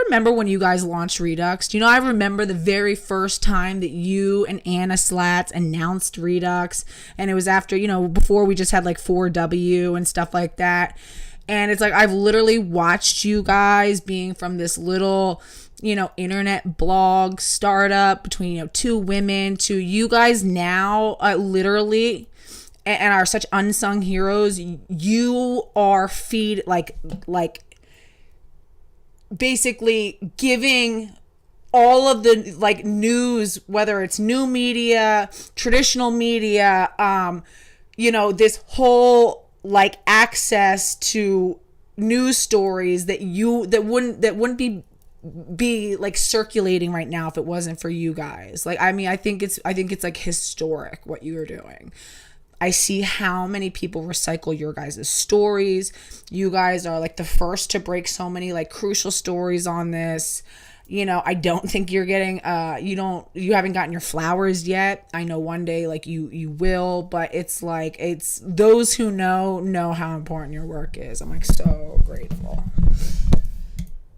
remember when you guys launched Reduxx. You know, I remember the very first time that you and Anna Slats announced Reduxx. And it was after, you know, before we just had like 4W and stuff like that. And it's like, I've literally watched you guys being from this little, you know, internet blog startup between, you know, two women to you guys now literally and are such unsung heroes. You are like basically giving all of the like news, whether it's new media, traditional media, you know, this whole like access to news stories that wouldn't be be like circulating right now if it wasn't for you guys. Like, I mean, I think it's like historic what you are doing. I see how many people recycle your guys' stories. You guys are like the first to break so many like crucial stories on this. You know, I don't think you're getting you haven't gotten your flowers yet. I know one day like you will, but it's like, it's those who know how important your work is. I'm like so grateful.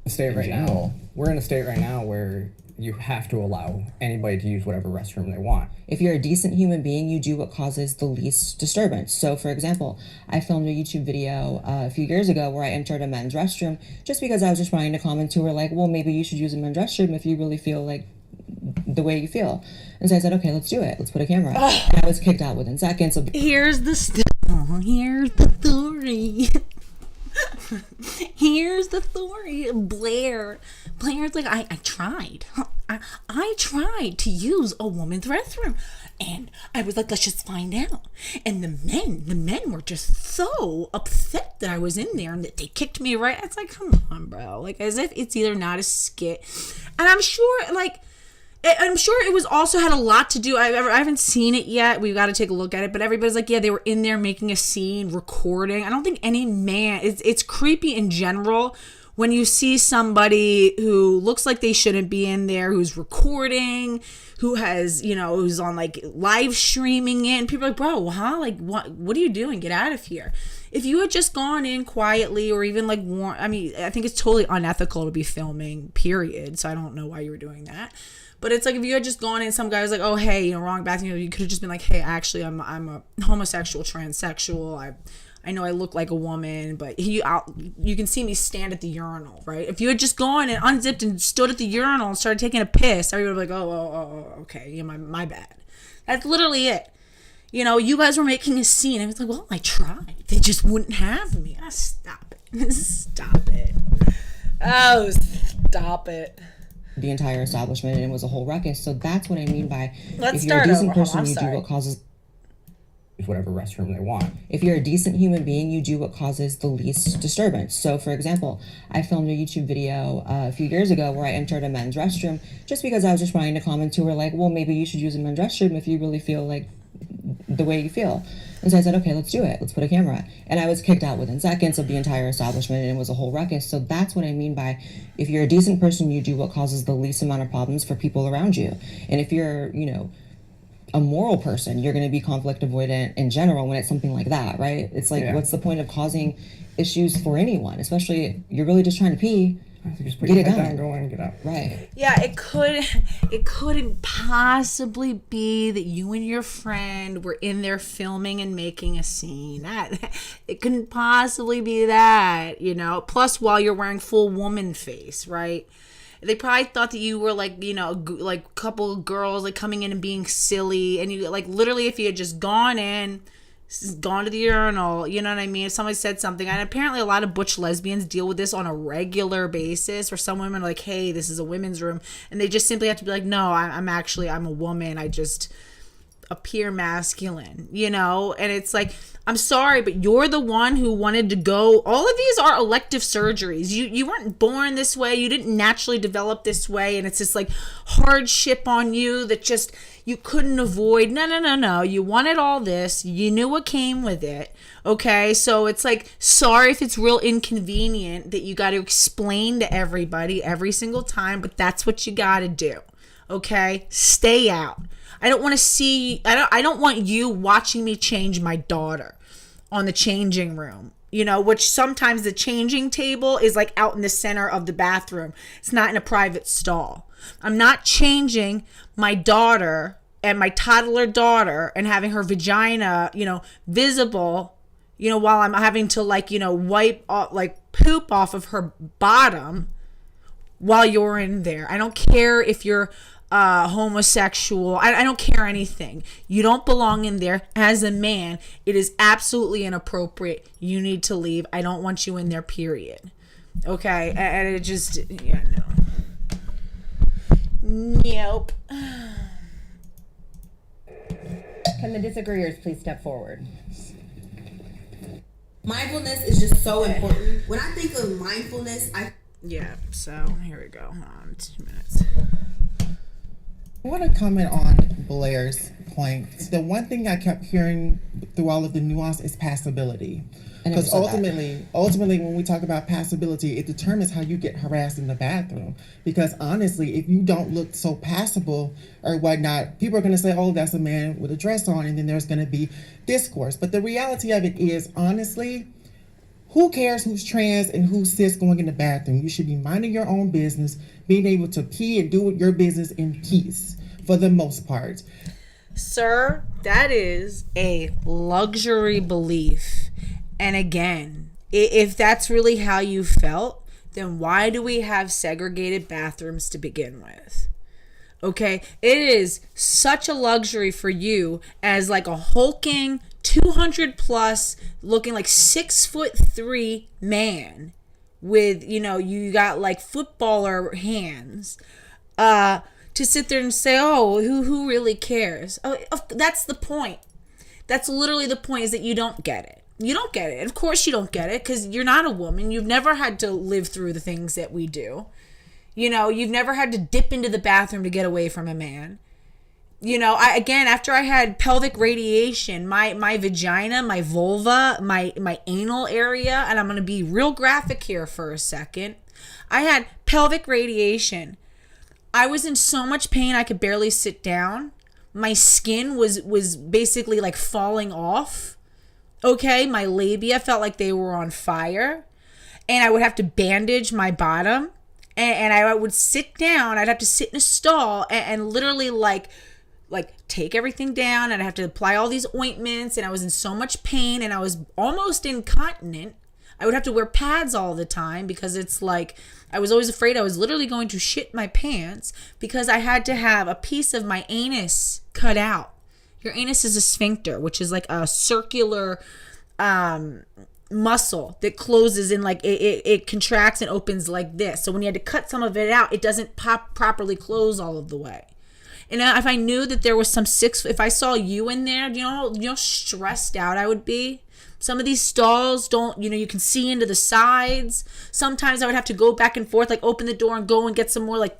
We're in a state right now where you have to allow anybody to use whatever restroom they want. If you're a decent human being, you do what causes the least disturbance. So, for example, I filmed a YouTube video a few years ago where I entered a men's restroom just because I was responding to comments who were like, well, maybe you should use a men's restroom if you really feel like the way you feel. And so I said, okay, let's do it. Let's put a camera. And I was kicked out within seconds. So Here's the story. Here's the story. Blair's like, I tried. I tried to use a woman's restroom, and I was like, let's just find out. And the men were just so upset that I was in there and that they kicked me right. It's like, come on, bro. Like, as if it's either not a skit. And I'm sure it was also had a lot to do. I haven't seen it yet. We've got to take a look at it. But everybody's like, yeah, they were in there making a scene, recording. I don't think any man. It's creepy in general when you see somebody who looks like they shouldn't be in there, who's recording, who has, who's on like live streaming it. And people are like, bro, huh? Like, what are you doing? Get out of here. If you had just gone in quietly or even like I think it's totally unethical to be filming, period. So I don't know why you were doing that. But it's like, if you had just gone in, some guy was like, oh, hey, wrong bathroom. You could have just been like, hey, actually, I'm a homosexual, transsexual. I know I look like a woman, but you can see me stand at the urinal, right? If you had just gone and unzipped and stood at the urinal and started taking a piss, everybody would be like, oh, okay, yeah, my bad. That's literally it. You guys were making a scene. I was like, well, I tried. They just wouldn't have me. Stop it. Stop it. Oh, stop it. The entire establishment, and it was a whole ruckus. So that's what I mean by, Let's if you're a start decent over. person, you do sorry. what causes Whatever restroom they want. If you're a decent human being, you do what causes the least disturbance. So, for example, I filmed a YouTube video a few years ago where I entered a men's restroom just because I was responding to comments who were like, well, maybe you should use a men's restroom if you really feel like the way you feel. And so I said, okay, let's do it. Let's put a camera. And I was kicked out within seconds of the entire establishment, and it was a whole ruckus. So that's what I mean by, if you're a decent person, you do what causes the least amount of problems for people around you. And if you're, a moral person, you're going to be conflict avoidant in general when it's something like that, right? It's like, what's the point of causing issues for anyone, especially if you're really just trying to pee? Just put get your it head done. down, go in and get out. Right. Yeah, it couldn't possibly be that you and your friend were in there filming and making a scene. It couldn't possibly be that, Plus, while you're wearing full woman face, right? They probably thought that you were like, like a couple of girls like coming in and being silly, and you like literally, if you had just gone to the urinal, you know what I mean? If somebody said something, and apparently a lot of butch lesbians deal with this on a regular basis, where some women are like, hey, this is a women's room, and they just simply have to be like, no, I'm a woman, I just appear masculine, and it's like, I'm sorry, but you're the one who wanted to go. All of these are elective surgeries. You weren't born this way. You didn't naturally develop this way. And it's just like hardship on you that just you couldn't avoid. No. You wanted all this. You knew what came with it. Okay. So it's like, sorry if it's real inconvenient that you got to explain to everybody every single time, but that's what you got to do. Okay. Stay out. I don't want to see, I don't want you watching me change my daughter on the changing room, which sometimes the changing table is like out in the center of the bathroom. It's not in a private stall. I'm not changing my daughter and my toddler daughter and having her vagina, visible, while I'm having to wipe off, poop off of her bottom while you're in there. I don't care if you're homosexual. I don't care anything. You don't belong in there. As a man, it is absolutely inappropriate. You need to leave. I don't want you in there, period. Okay? And it just, no. Nope. Can the disagreeers please step forward? Mindfulness is just so important. When I think of mindfulness, Yeah, so here we go. Hold on, 2 minutes. I want to comment on Blair's point. The one thing I kept hearing through all of the nuance is passability. Because ultimately, when we talk about passability, it determines how you get harassed in the bathroom. Because honestly, if you don't look so passable or whatnot, people are going to say, oh, that's a man with a dress on, and then there's going to be discourse. But the reality of it is, honestly, who cares who's trans and who's cis going in the bathroom? You should be minding your own business, being able to pee and do your business in peace for the most part. Sir, that is a luxury belief. And again, if that's really how you felt, then why do we have segregated bathrooms to begin with? Okay, it is such a luxury for you as like a hulking 200 plus looking like 6'3" man with, you know, you got like footballer hands, to sit there and say, oh, who really cares? Oh, that's the point. That's literally the point, is that you don't get it. You don't get it. Of course you don't get it, because you're not a woman. You've never had to live through the things that we do. You know, you've never had to dip into the bathroom to get away from a man. You know, after I had pelvic radiation, my vagina, my vulva, my anal area, and I'm going to be real graphic here for a second. I had pelvic radiation. I was in so much pain I could barely sit down. My skin was basically like falling off. Okay, my labia felt like they were on fire. And I would have to bandage my bottom. And I would sit down. I'd have to sit in a stall and literally like take everything down, and I have to apply all these ointments, and I was in so much pain, and I was almost incontinent. I would have to wear pads all the time because it's like I was always afraid I was literally going to shit my pants because I had to have a piece of my anus cut out. Your anus is a sphincter, which is like a circular muscle that closes in, like it contracts and opens like this. So when you had to cut some of it out, it doesn't properly close all of the way. And if I knew that there was if I saw you in there, you know stressed out I would be. Some of these stalls don't, you can see into the sides. Sometimes I would have to go back and forth, like open the door and go and get some more like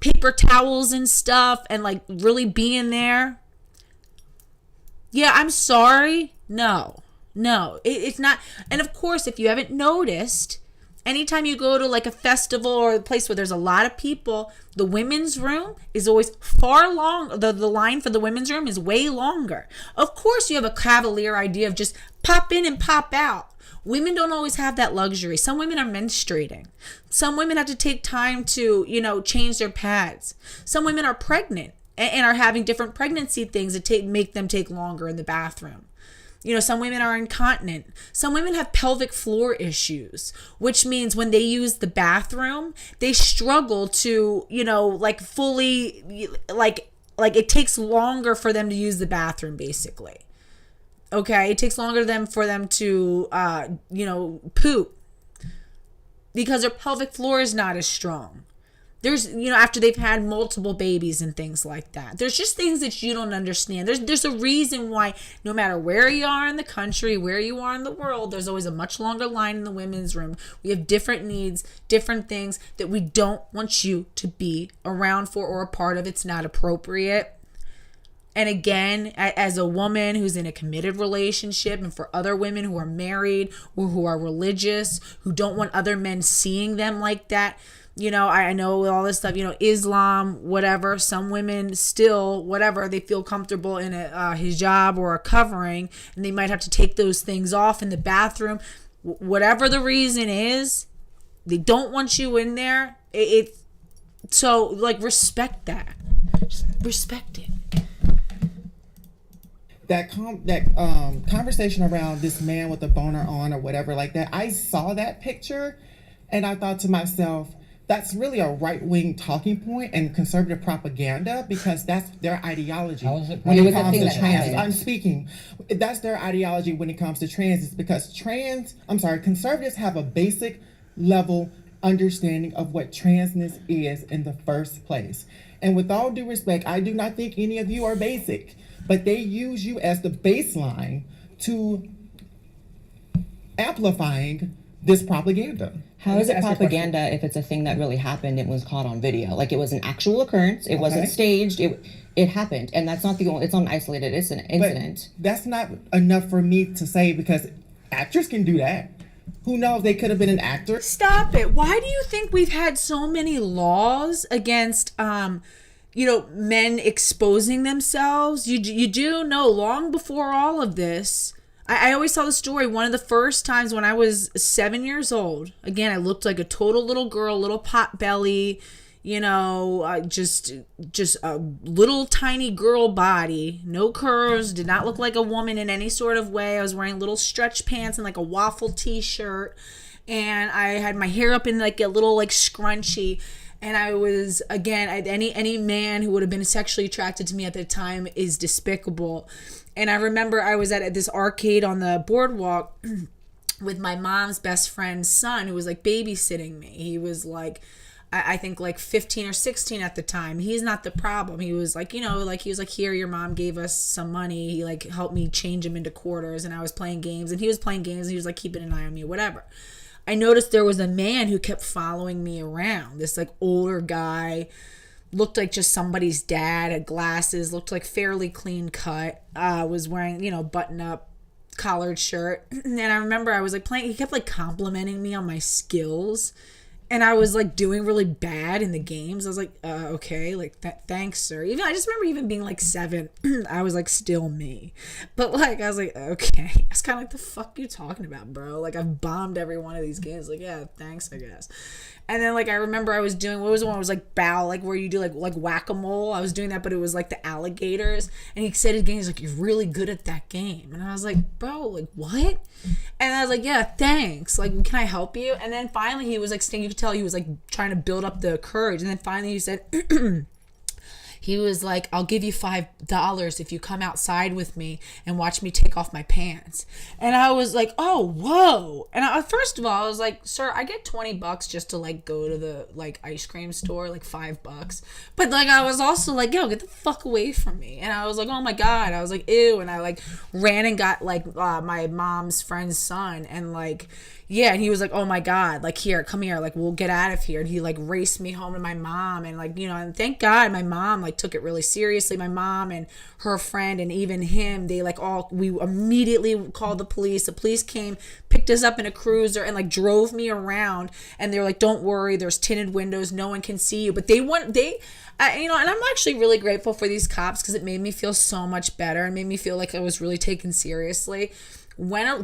paper towels and stuff, and like really be in there. Yeah, I'm sorry. No, it's not. And of course, if you haven't noticed, anytime you go to like a festival or a place where there's a lot of people, the women's room is always far long. The line for the women's room is way longer. Of course, you have a cavalier idea of just pop in and pop out. Women don't always have that luxury. Some women are menstruating. Some women have to take time to, change their pads. Some women are pregnant and are having different pregnancy things that make them take longer in the bathroom. Some women are incontinent. Some women have pelvic floor issues, which means when they use the bathroom, they struggle to, fully, it takes longer for them to use the bathroom, basically. Okay? It takes longer for them to, poop because their pelvic floor is not as strong. There's, after they've had multiple babies and things like that. There's just things that you don't understand. There's a reason why no matter where you are in the country, where you are in the world, there's always a much longer line in the women's room. We have different needs, different things that we don't want you to be around for or a part of. It's not appropriate. And again, as a woman who's in a committed relationship, and for other women who are married or who are religious, who don't want other men seeing them like that, I know all this stuff, Islam, whatever, some women still, whatever, they feel comfortable in a hijab or a covering, and they might have to take those things off in the bathroom. Whatever the reason is, they don't want you in there. So, respect that. Just respect it. That conversation around this man with a boner on or whatever like that, I saw that picture and I thought to myself, that's really a right-wing talking point and conservative propaganda, because that's their ideology when it comes to trans. I'm speaking. That's their ideology when it comes to trans. It's because conservatives have a basic level understanding of what transness is in the first place. And with all due respect, I do not think any of you are basic, but they use you as the baseline to amplifying this propaganda. How is it propaganda if it's a thing that really happened and was caught on video? Like, it was an actual occurrence. It wasn't staged. It happened. And that's not the only, it's not an isolated incident. But that's not enough for me to say, because actors can do that. Who knows? They could have been an actor. Stop it. Why do you think we've had so many laws against, men exposing themselves? You do know, long before all of this, I always tell the story, one of the first times when I was 7 years old, again, I looked like a total little girl, little pot belly, just a little tiny girl body, no curves, did not look like a woman in any sort of way. I was wearing little stretch pants and like a waffle t-shirt, and I had my hair up in like a little like scrunchie. And I was, again, any man who would have been sexually attracted to me at the time is despicable. And I remember I was at this arcade on the boardwalk with my mom's best friend's son, who was like babysitting me. He was like, I think like 15 or 16 at the time. He's not the problem. He was like, he was like, here, your mom gave us some money. He like helped me change them into quarters, and I was playing games, and he was playing games, and he was like keeping an eye on me or whatever. I noticed there was a man who kept following me around. This like older guy, looked like just somebody's dad, had glasses, looked like fairly clean cut, was wearing, button up collared shirt. And I remember I was like playing, he kept like complimenting me on my skills. And I was like doing really bad in the games. I was like, okay, like thanks, sir. Even I just remember even being like 7, I was like still me. But like I was like, okay. I was kind of like, the fuck you talking about, bro? Like I've bombed every one of these games. Like, yeah, thanks, I guess. And then like I remember I was doing, what was the one? It was like bow, like where you do like whack-a-mole. I was doing that, but it was like the alligators. And he said again, he's like, you're really good at that game. And I was like, bro, like what? And I was like, yeah, thanks. Like, can I help you? And then finally he was like, you could tell he was like trying to build up the courage. And then finally he said, he was like, I'll give you $5 if you come outside with me and watch me take off my pants. And I was like, oh, whoa. And first of all, I was like, sir, I get $20 just to like go to the like ice cream store, like $5. But like, I was also like, yo, get the fuck away from me. And I was like, oh my God. I was like, ew. And I like ran and got like my mom's friend's son, and like, yeah, and he was like, oh my God, like, here, come here, like, we'll get out of here. And he like raced me home to my mom, and like, and thank God my mom like took it really seriously. My mom and her friend and even him, they like we immediately called the police. The police came, picked us up in a cruiser, and like drove me around, and they were like, don't worry, there's tinted windows, no one can see you. But and I'm actually really grateful for these cops, because it made me feel so much better and made me feel like I was really taken seriously.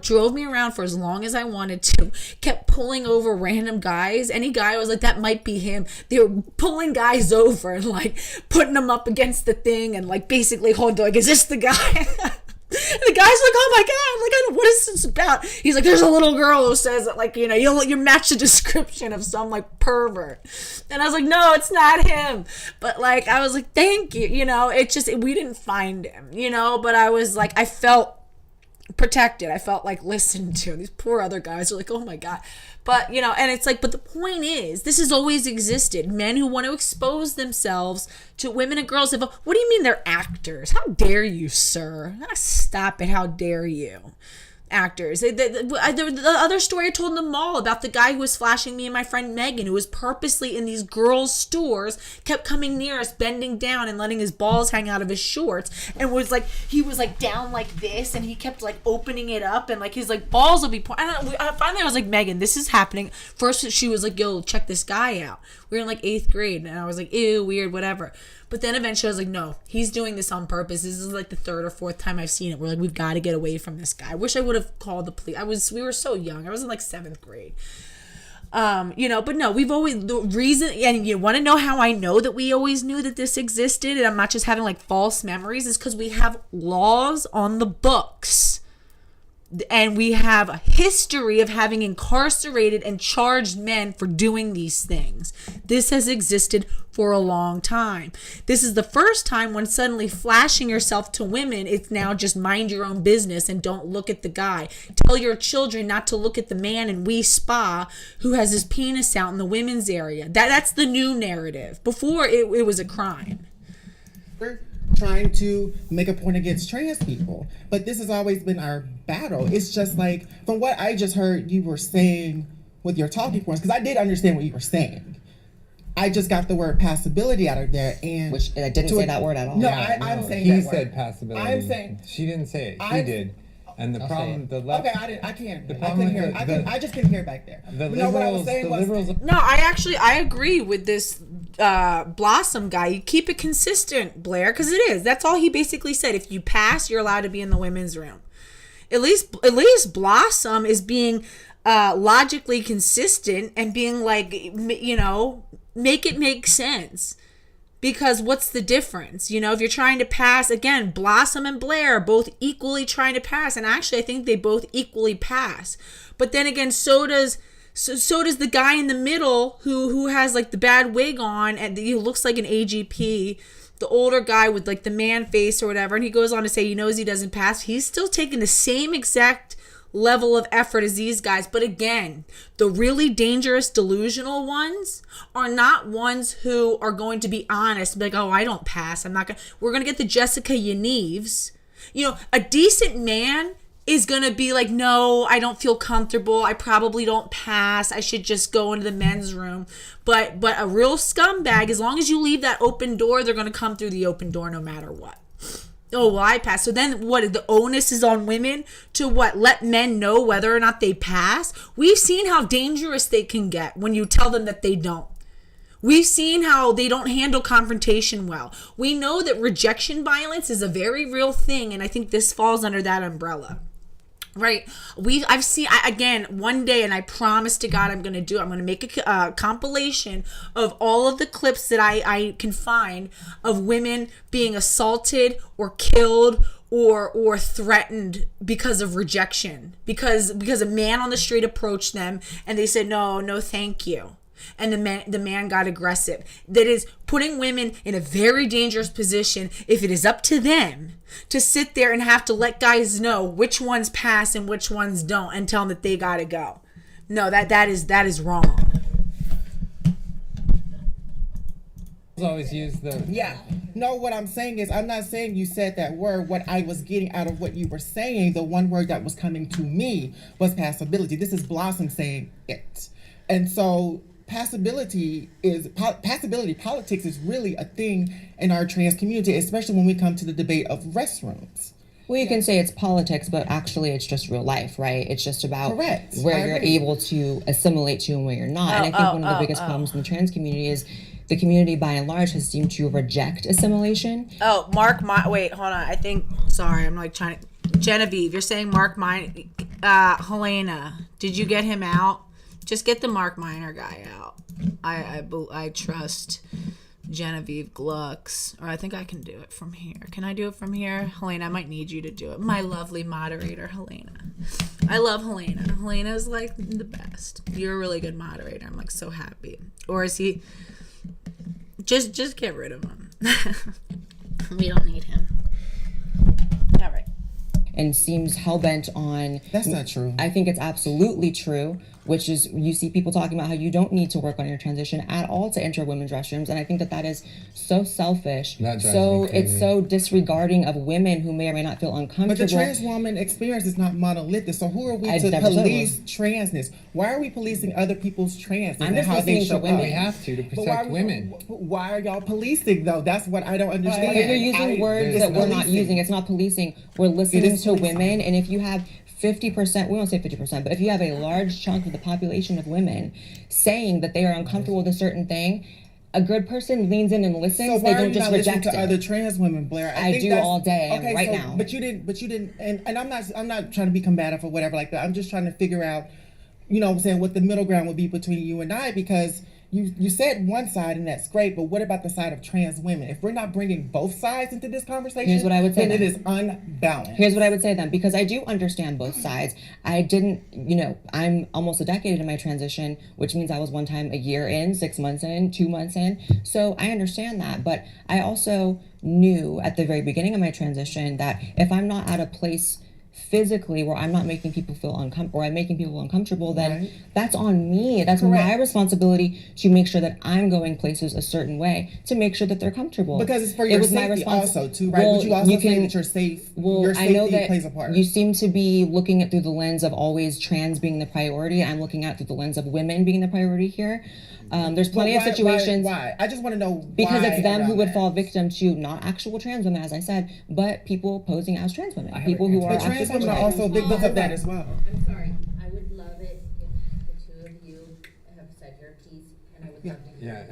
Drove me around for as long as I wanted to, kept pulling over random guys. Any guy I was like, that might be him. They were pulling guys over and like putting them up against the thing and like basically holding, like, is this the guy? And the guy's like, oh my God, like, what is this about? He's like, there's a little girl who says that, like, you match the description of some like pervert. And I was like, no, it's not him. But like, I was like, thank you. It just, we didn't find him, but I was like, I felt protected. I felt like listened to. These poor other guys are like, oh my God. But and it's like, but the point is, this has always existed. Men who want to expose themselves to women and girls. What do you mean they're actors? How dare you, sir? Stop it. How dare you? Actors. The other story I told in the mall about the guy who was flashing me and my friend Megan, who was purposely in these girls' stores, kept coming near us, bending down and letting his balls hang out of his shorts, and was like, he was like down like this, and he kept like opening it up, and like his like balls would be finally I was like, Megan, this is happening. First she was like, yo, check this guy out. We were in like 8th grade, and I was like, ew, weird, whatever. But then eventually I was like, no, he's doing this on purpose. This is like the 3rd or 4th time I've seen it. We're like, we've got to get away from this guy. I wish I would have called the police. We were so young. I was in like 7th grade. But no, we've always, the reason, and you want to know how I know that we always knew that this existed, and I'm not just having like false memories, is because we have laws on the books. And we have a history of having incarcerated and charged men for doing these things. This has existed for a long time. This is the first time when suddenly flashing yourself to women, it's now just mind your own business and don't look at the guy. Tell your children not to look at the man in Wee Spa who has his penis out in the women's area. That's the new narrative. Before, it was a crime. Trying to make a point against trans people, but this has always been our battle. It's just like, from what I just heard you were saying with your talking points, because I did understand what you were saying. I just got the word passability out of there, and which I didn't say that word at all. No, Yeah, I'm saying he that said word. passability. I'm saying she didn't say it. He did. And the problem, the left. Okay, I can't. The I problem couldn't hear. with I just couldn't hear back there. The You know what I was liberals, saying the was, liberals. No, I agree with this Blossom guy. You keep it consistent, Blair, because it is. That's all he basically said. If you pass, you're allowed to be in the women's room. At least Blossom is being logically consistent and being like, you know, make it make sense. Because what's the difference? You know, if you're trying to pass, again, Blossom and Blair are both equally trying to pass. And actually, I think they both equally pass. But then again, so does the guy in the middle who has like the bad wig on and he looks like an AGP, the older guy with like the man face or whatever. And he goes on to say he knows he doesn't pass. He's still taking the same exact level of effort as these guys. But again, the really dangerous delusional ones are not ones who are going to be honest, be like, oh, I don't pass. We're going to get the Jessica Yanivs. You know, a decent man is going to be like, no, I don't feel comfortable. I probably don't pass. I should just go into the men's room. But a real scumbag, as long as you leave that open door, they're going to come through the open door no matter what. Oh, well, I pass. So then what? The onus is on women to what? Let men know whether or not they pass? We've seen how dangerous they can get when you tell them that they don't. We've seen how they don't handle confrontation well. We know that rejection violence is a very real thing, and I think this falls under that umbrella. Right. I've seen, again, one day, and I promise to God I'm going to make a compilation of all of the clips that I can find of women being assaulted or killed or threatened because of rejection. Because a man on the street approached them and they said, no, thank you. And the man got aggressive. That is putting women in a very dangerous position if it is up to them to sit there and have to let guys know which ones pass and which ones don't and tell them that they gotta go. No, that is wrong. Always use the what I'm saying is, I'm not saying you said that word. What I was getting out of what you were saying, the one word that was coming to me was passability. This is Blossom saying it. And so passability politics is really a thing in our trans community, especially when we come to the debate of restrooms. Well, you can say it's politics, but actually it's just real life, right? It's just about where you're able to assimilate to and where you're not. And I think one of the biggest problems in the trans community is the community by and large has seemed to reject assimilation. Oh, wait, hold on. Sorry, I'm like trying to, Genevieve, you're saying Mark Helena, did you get him out? Just get the Mark Minor guy out. I trust Genevieve Glux, or I think I can do it from here. Can I do it from here? Helena, I might need you to do it. My lovely moderator, Helena. I love Helena. Helena's like the best. You're a really good moderator. I'm like so happy. Or is he... Just get rid of him. We don't need him. All right. And seems hell-bent on... That's not true. I think it's absolutely true, which is you see people talking about how you don't need to work on your transition at all to enter women's restrooms. And I think that is so selfish. It's so disregarding of women who may or may not feel uncomfortable. But the trans woman experience is not monolithic. So who are we to police transness? Why are we policing other people's transness and how they show up? We have to protect women. Why are y'all policing though? That's what I don't understand. If you're using words that we're not using, it's not policing. We're listening to women, and if you have 50%, we won't say 50%, but if you have a large chunk of the population of women saying that they are uncomfortable with a certain thing, a good person leans in and listens. They don't just reject it. To other trans women, Blair? I do all day, now. But you didn't, and I'm not trying to be combative or whatever like that. I'm just trying to figure out, you know what I'm saying, what the middle ground would be between you and I, because you said one side and that's great, but what about the side of trans women? If we're not bringing both sides into this conversation, here's what I would say, then it is unbalanced. Here's what I would say then, because I do understand both sides. I didn't, I'm almost a decade into my transition, which means I was one time a year in, 6 months in, 2 months in. So I understand that, but I also knew at the very beginning of my transition that if I'm not at a place physically where I'm not making people feel uncomfortable, or I'm making people uncomfortable, then that's on me. That's my responsibility to make sure that I'm going places a certain way to make sure that they're comfortable. Because it's for your safety also too, right? Well, Would you also say that you're safe? Your safety I know that plays a part. you seem to be looking at through the lens of always trans being the priority. I'm looking at through the lens of women being the priority here. There's plenty of situations. Why? I just want to know because why it's them who would fall victim to not actual trans women, as I said, but people posing as trans women. People who are trans women are also victims of that as well. I'm sorry. I would love it if the two of you have said your piece, and I would love to hear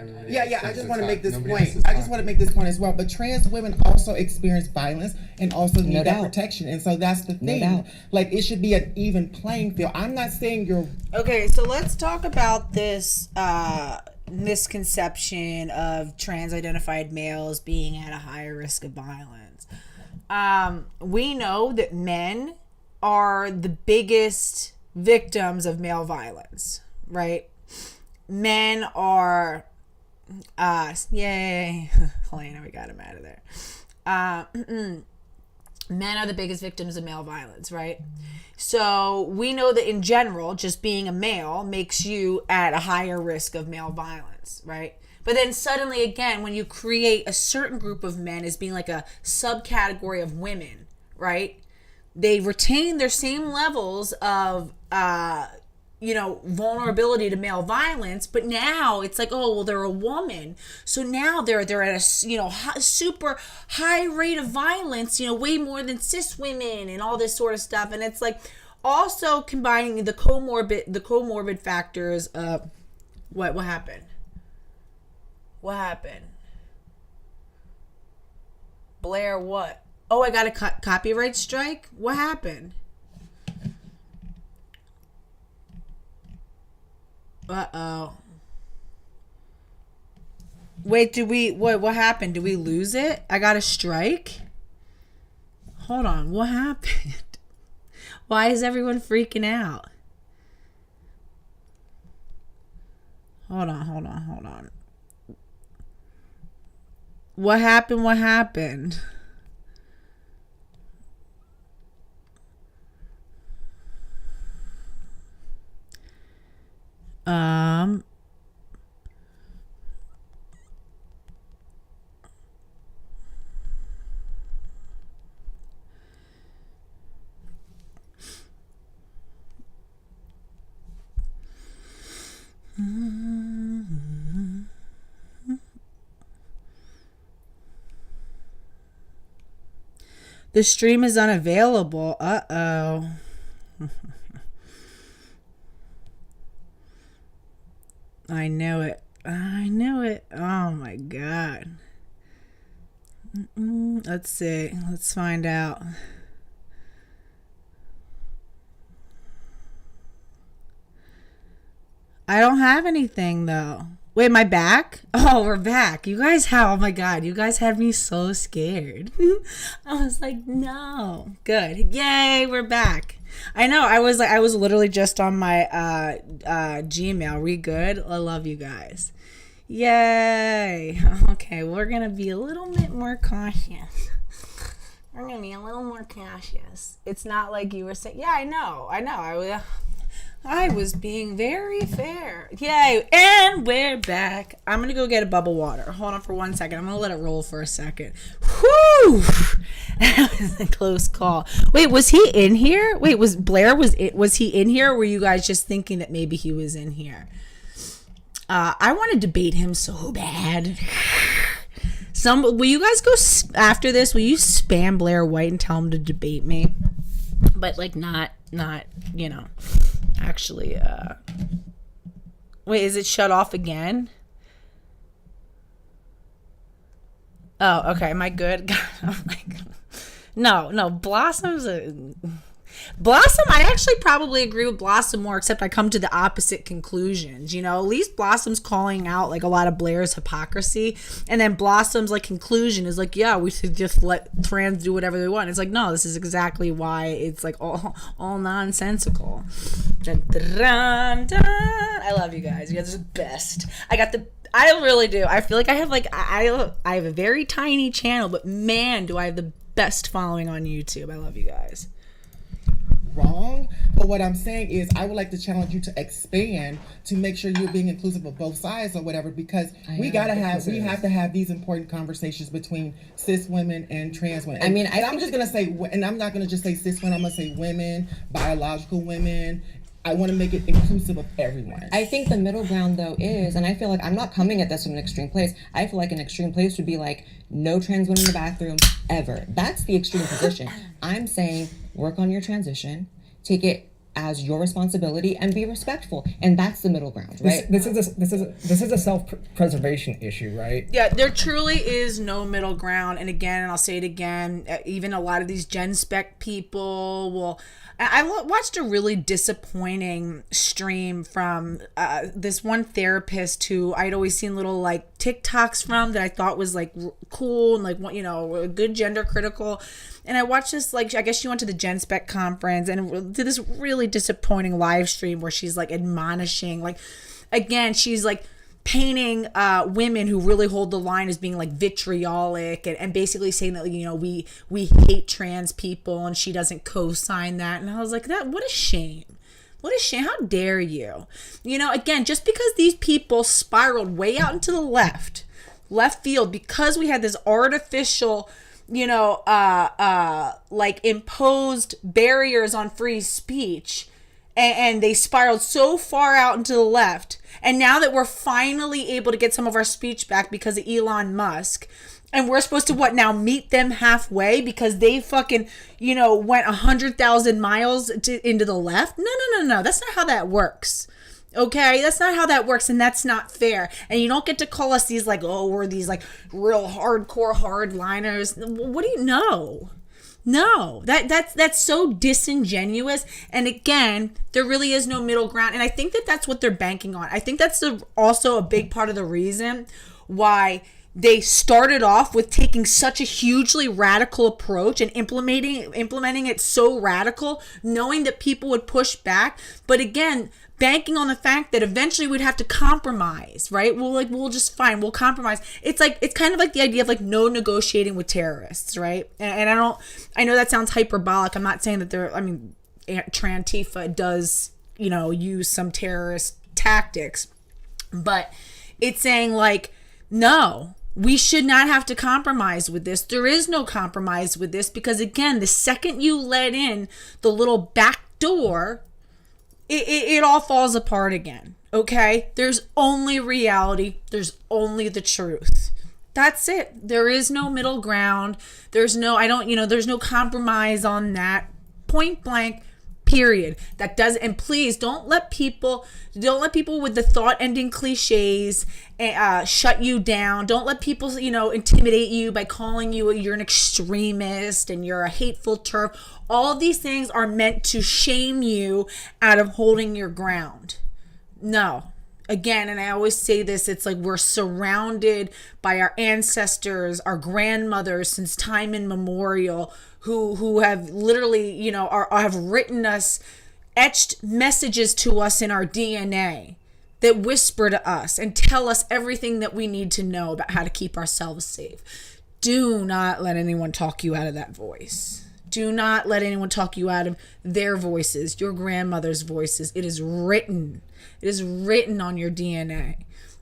I just want to make this point. I just want to make this point as well. But trans women also experience violence and also need that protection. And so that's the thing. Like, it should be an even playing field. I'm not saying you're... Okay, so let's talk about this misconception of trans-identified males being at a higher risk of violence. We know that men are the biggest victims of male violence, right? Men are... yay. Helena, we got him out of there. Men are the biggest victims of male violence, right? So we know that in general, just being a male makes you at a higher risk of male violence, right? But then suddenly again, when you create a certain group of men as being like a subcategory of women, right? They retain their same levels of, vulnerability to male violence, but now it's like, oh, well, they're a woman, so now they're at a super high rate of violence, way more than cis women and all this sort of stuff. And it's like also combining the comorbid factors of what happened. Blair, what? Oh, I got a copyright strike. What happened? Uh-oh. Wait, what happened? Did we lose it? I got a strike? Hold on, what happened? Why is everyone freaking out? Hold on. What happened? The stream is unavailable. Uh-oh. I knew it. Oh my God. Let's see. Let's find out. I don't have anything though. Wait, am I back? Oh, we're back. You guys oh my God, you guys had me so scared. I was like, no. Good. Yay, we're back. I know, I was literally just on my Gmail. We good? I love you guys. Yay. Okay, we're gonna be a little bit more cautious. It's not like you were saying, yeah, I know. I was being very fair. Yay, and we're back. I'm going to go get a bubble water. Hold on for 1 second. I'm going to let it roll for a second. Whew! That was a close call. Wait, was he in here? Wait, was he in here, or were you guys just thinking that maybe he was in here? I want to debate him so bad. Will you guys go after this? Will you spam Blaire White and tell him to debate me? But like not actually wait, is it shut off again? Oh, okay, am I good? God, oh my God. No, Blossom, I actually probably agree with Blossom more, except I come to the opposite conclusions. At least Blossom's calling out like a lot of Blair's hypocrisy, and then Blossom's like conclusion is like, yeah, we should just let trans do whatever they want. It's like, no, this is exactly why it's like all nonsensical. Dun, dun, dun. I love you guys. You guys are the best. I really do. I feel like I have I have a very tiny channel, but man, do I have the best following on YouTube. I love you guys. wrong. But what I'm saying is I would like to challenge you to expand to make sure you're being inclusive of both sides or whatever, because we have to have these important conversations between cis women and trans women. I'm just gonna say, and I'm not gonna just say cis women, I'm gonna say women, biological women. I want to make it inclusive of everyone. I think the middle ground, though, is, and I feel like I'm not coming at this from an extreme place. I feel like an extreme place would be like no trans women in the bathroom ever. That's the extreme position. I'm saying work on your transition, take it as your responsibility, and be respectful. And that's the middle ground, right? This is a self-preservation issue, right? Yeah, there truly is no middle ground. And again, and I'll say it again, even a lot of these gen spec people will. I watched a really disappointing stream from this one therapist who I'd always seen little like TikToks from that I thought was like cool and like, you know, good gender critical. And I watched this, like, I guess she went to the Gen Spec conference and did this really disappointing live stream where she's like admonishing, like, again, she's like painting women who really hold the line as being like vitriolic and basically saying that, you know, we hate trans people, and she doesn't co-sign that. And I was like, what a shame. What a shame. How dare you? You know, again, just because these people spiraled way out into the left field, because we had this artificial, you know, like imposed barriers on free speech, and they spiraled so far out into the left. And now that we're finally able to get some of our speech back because of Elon Musk, and we're supposed to meet them halfway because they fucking, you know, went 100,000 miles into the left? No. That's not how that works. Okay, that's not how that works, and that's not fair. And you don't get to call us these like, oh, we're these like real hardcore hardliners. What do you know? No, that's so disingenuous. And again, there really is no middle ground. And I think that that's what they're banking on. I think that's also a big part of the reason why they started off with taking such a hugely radical approach and implementing it so radical, knowing that people would push back. But again, banking on the fact that eventually we'd have to compromise, right? We'll just fine. We'll compromise. It's kind of like the idea of like no negotiating with terrorists, right? And I know that sounds hyperbolic. I'm not saying that Trantifa does, you know, use some terrorist tactics, but it's saying like, no, we should not have to compromise with this. There is no compromise with this, because again, the second you let in the little back door, it all falls apart again. Okay? There's only reality. There's only the truth. That's it. There is no middle ground. There's no compromise on that. Point blank. Period. That does, and please don't let people with the thought ending cliches shut you down. Don't let people, you know, intimidate you by calling you're an extremist and you're a hateful TERF. All of these things are meant to shame you out of holding your ground. No. Again, and I always say this, it's like we're surrounded by our ancestors, our grandmothers since time immemorial, who have literally, you know, have written us, etched messages to us in our DNA that whisper to us and tell us everything that we need to know about how to keep ourselves safe. Do not let anyone talk you out of that voice. Do not let anyone talk you out of their voices, your grandmother's voices. It is written. It is written on your DNA.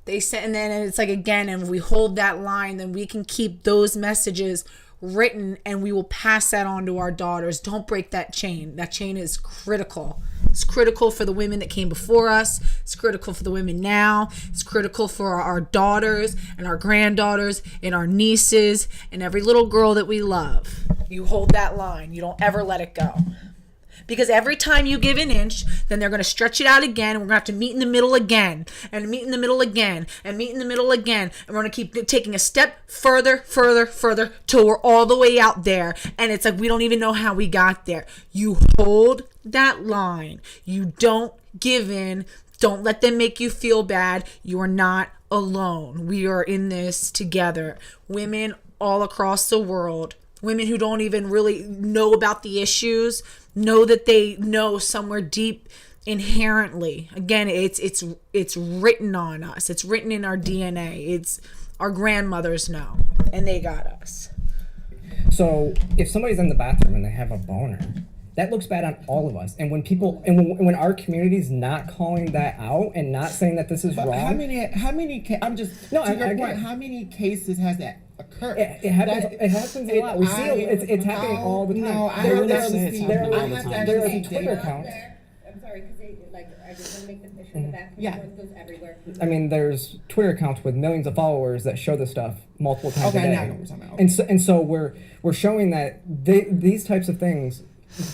They said, and then it's like, again, and if we hold that line, then we can keep those messages written, and we will pass that on to our daughters. Don't break that chain. That chain is critical. It's critical for the women that came before us. It's critical for the women now. It's critical for our daughters and our granddaughters and our nieces and every little girl that we love. You hold that line. You don't ever let it go. Because every time you give an inch, then they're going to stretch it out again. And we're going to have to meet in the middle again, and meet in the middle again, and meet in the middle again. And we're going to keep taking a step further till we're all the way out there. And it's like we don't even know how we got there. You hold that line. You don't give in. Don't let them make you feel bad. You are not alone. We are in this together. Women all across the world, women who don't even really know about the issues, know that they know somewhere deep inherently. Again, it's written on us. It's written in our DNA. It's our grandmothers know, and they got us. So if somebody's in the bathroom and they have a boner, that looks bad on all of us. And when people, and when our community's not calling that out and not saying that this is wrong. How many, I'm just, no, to your I point, how many cases has that occurred? It happens a lot. We see it's happening all the time. No, I there have are Twitter accounts. I'm sorry, because I just want to make the sure the back and forth goes everywhere. I mean, there's Twitter accounts with millions of followers that show this stuff multiple times a day. Now I know what we're talking about. And so we're showing that these types of things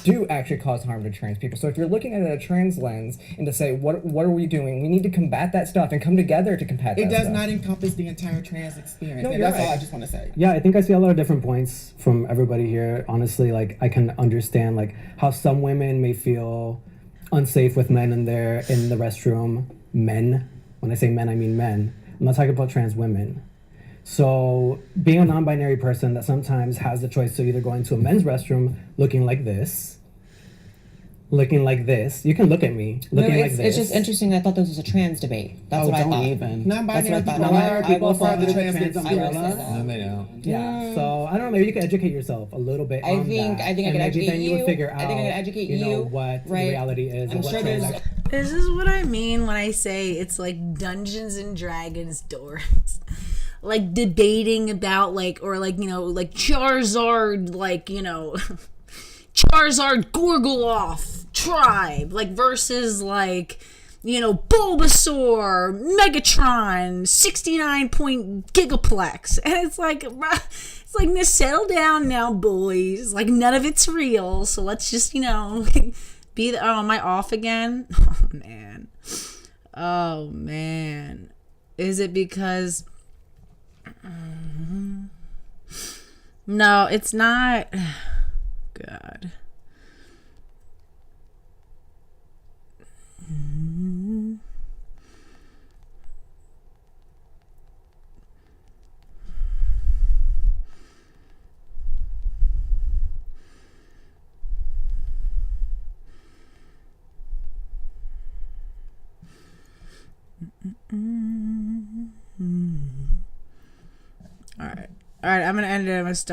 do actually cause harm to trans people. So if you're looking at it at a trans lens and to say, what are we doing? We need to combat that stuff and come together to combat that stuff. It does stuff. not encompass the entire trans experience. No, and that's all I just want to say. Yeah, I think I see a lot of different points from everybody here. Honestly, like I can understand like how some women may feel unsafe with men in the restroom. Men. When I say men, I mean men. I'm not talking about trans women. So being a non-binary person that sometimes has the choice to either go into a men's restroom looking like this. You can look at me looking like this. It's just interesting. I thought this was a trans debate. That's what I thought. Even. Non-binary people for the trans umbrella. No, they don't. Yeah. So I don't know. Maybe you could educate yourself a little bit. I think I could educate then you would figure out. I think I could educate you know what the reality is. I'm sure there's. This is what I mean when I say it's like Dungeons and Dragons doors. Like debating about like Charizard, Charizard Gorgoloth tribe, versus Bulbasaur, Megatron, 69 point Gigaplex. And it's like, settle down now, boys. None of it's real. So let's just, be the, oh, am I off again? Oh, man. Is it because... No, it's not. God. All right, I'm gonna end it. I'm gonna stop.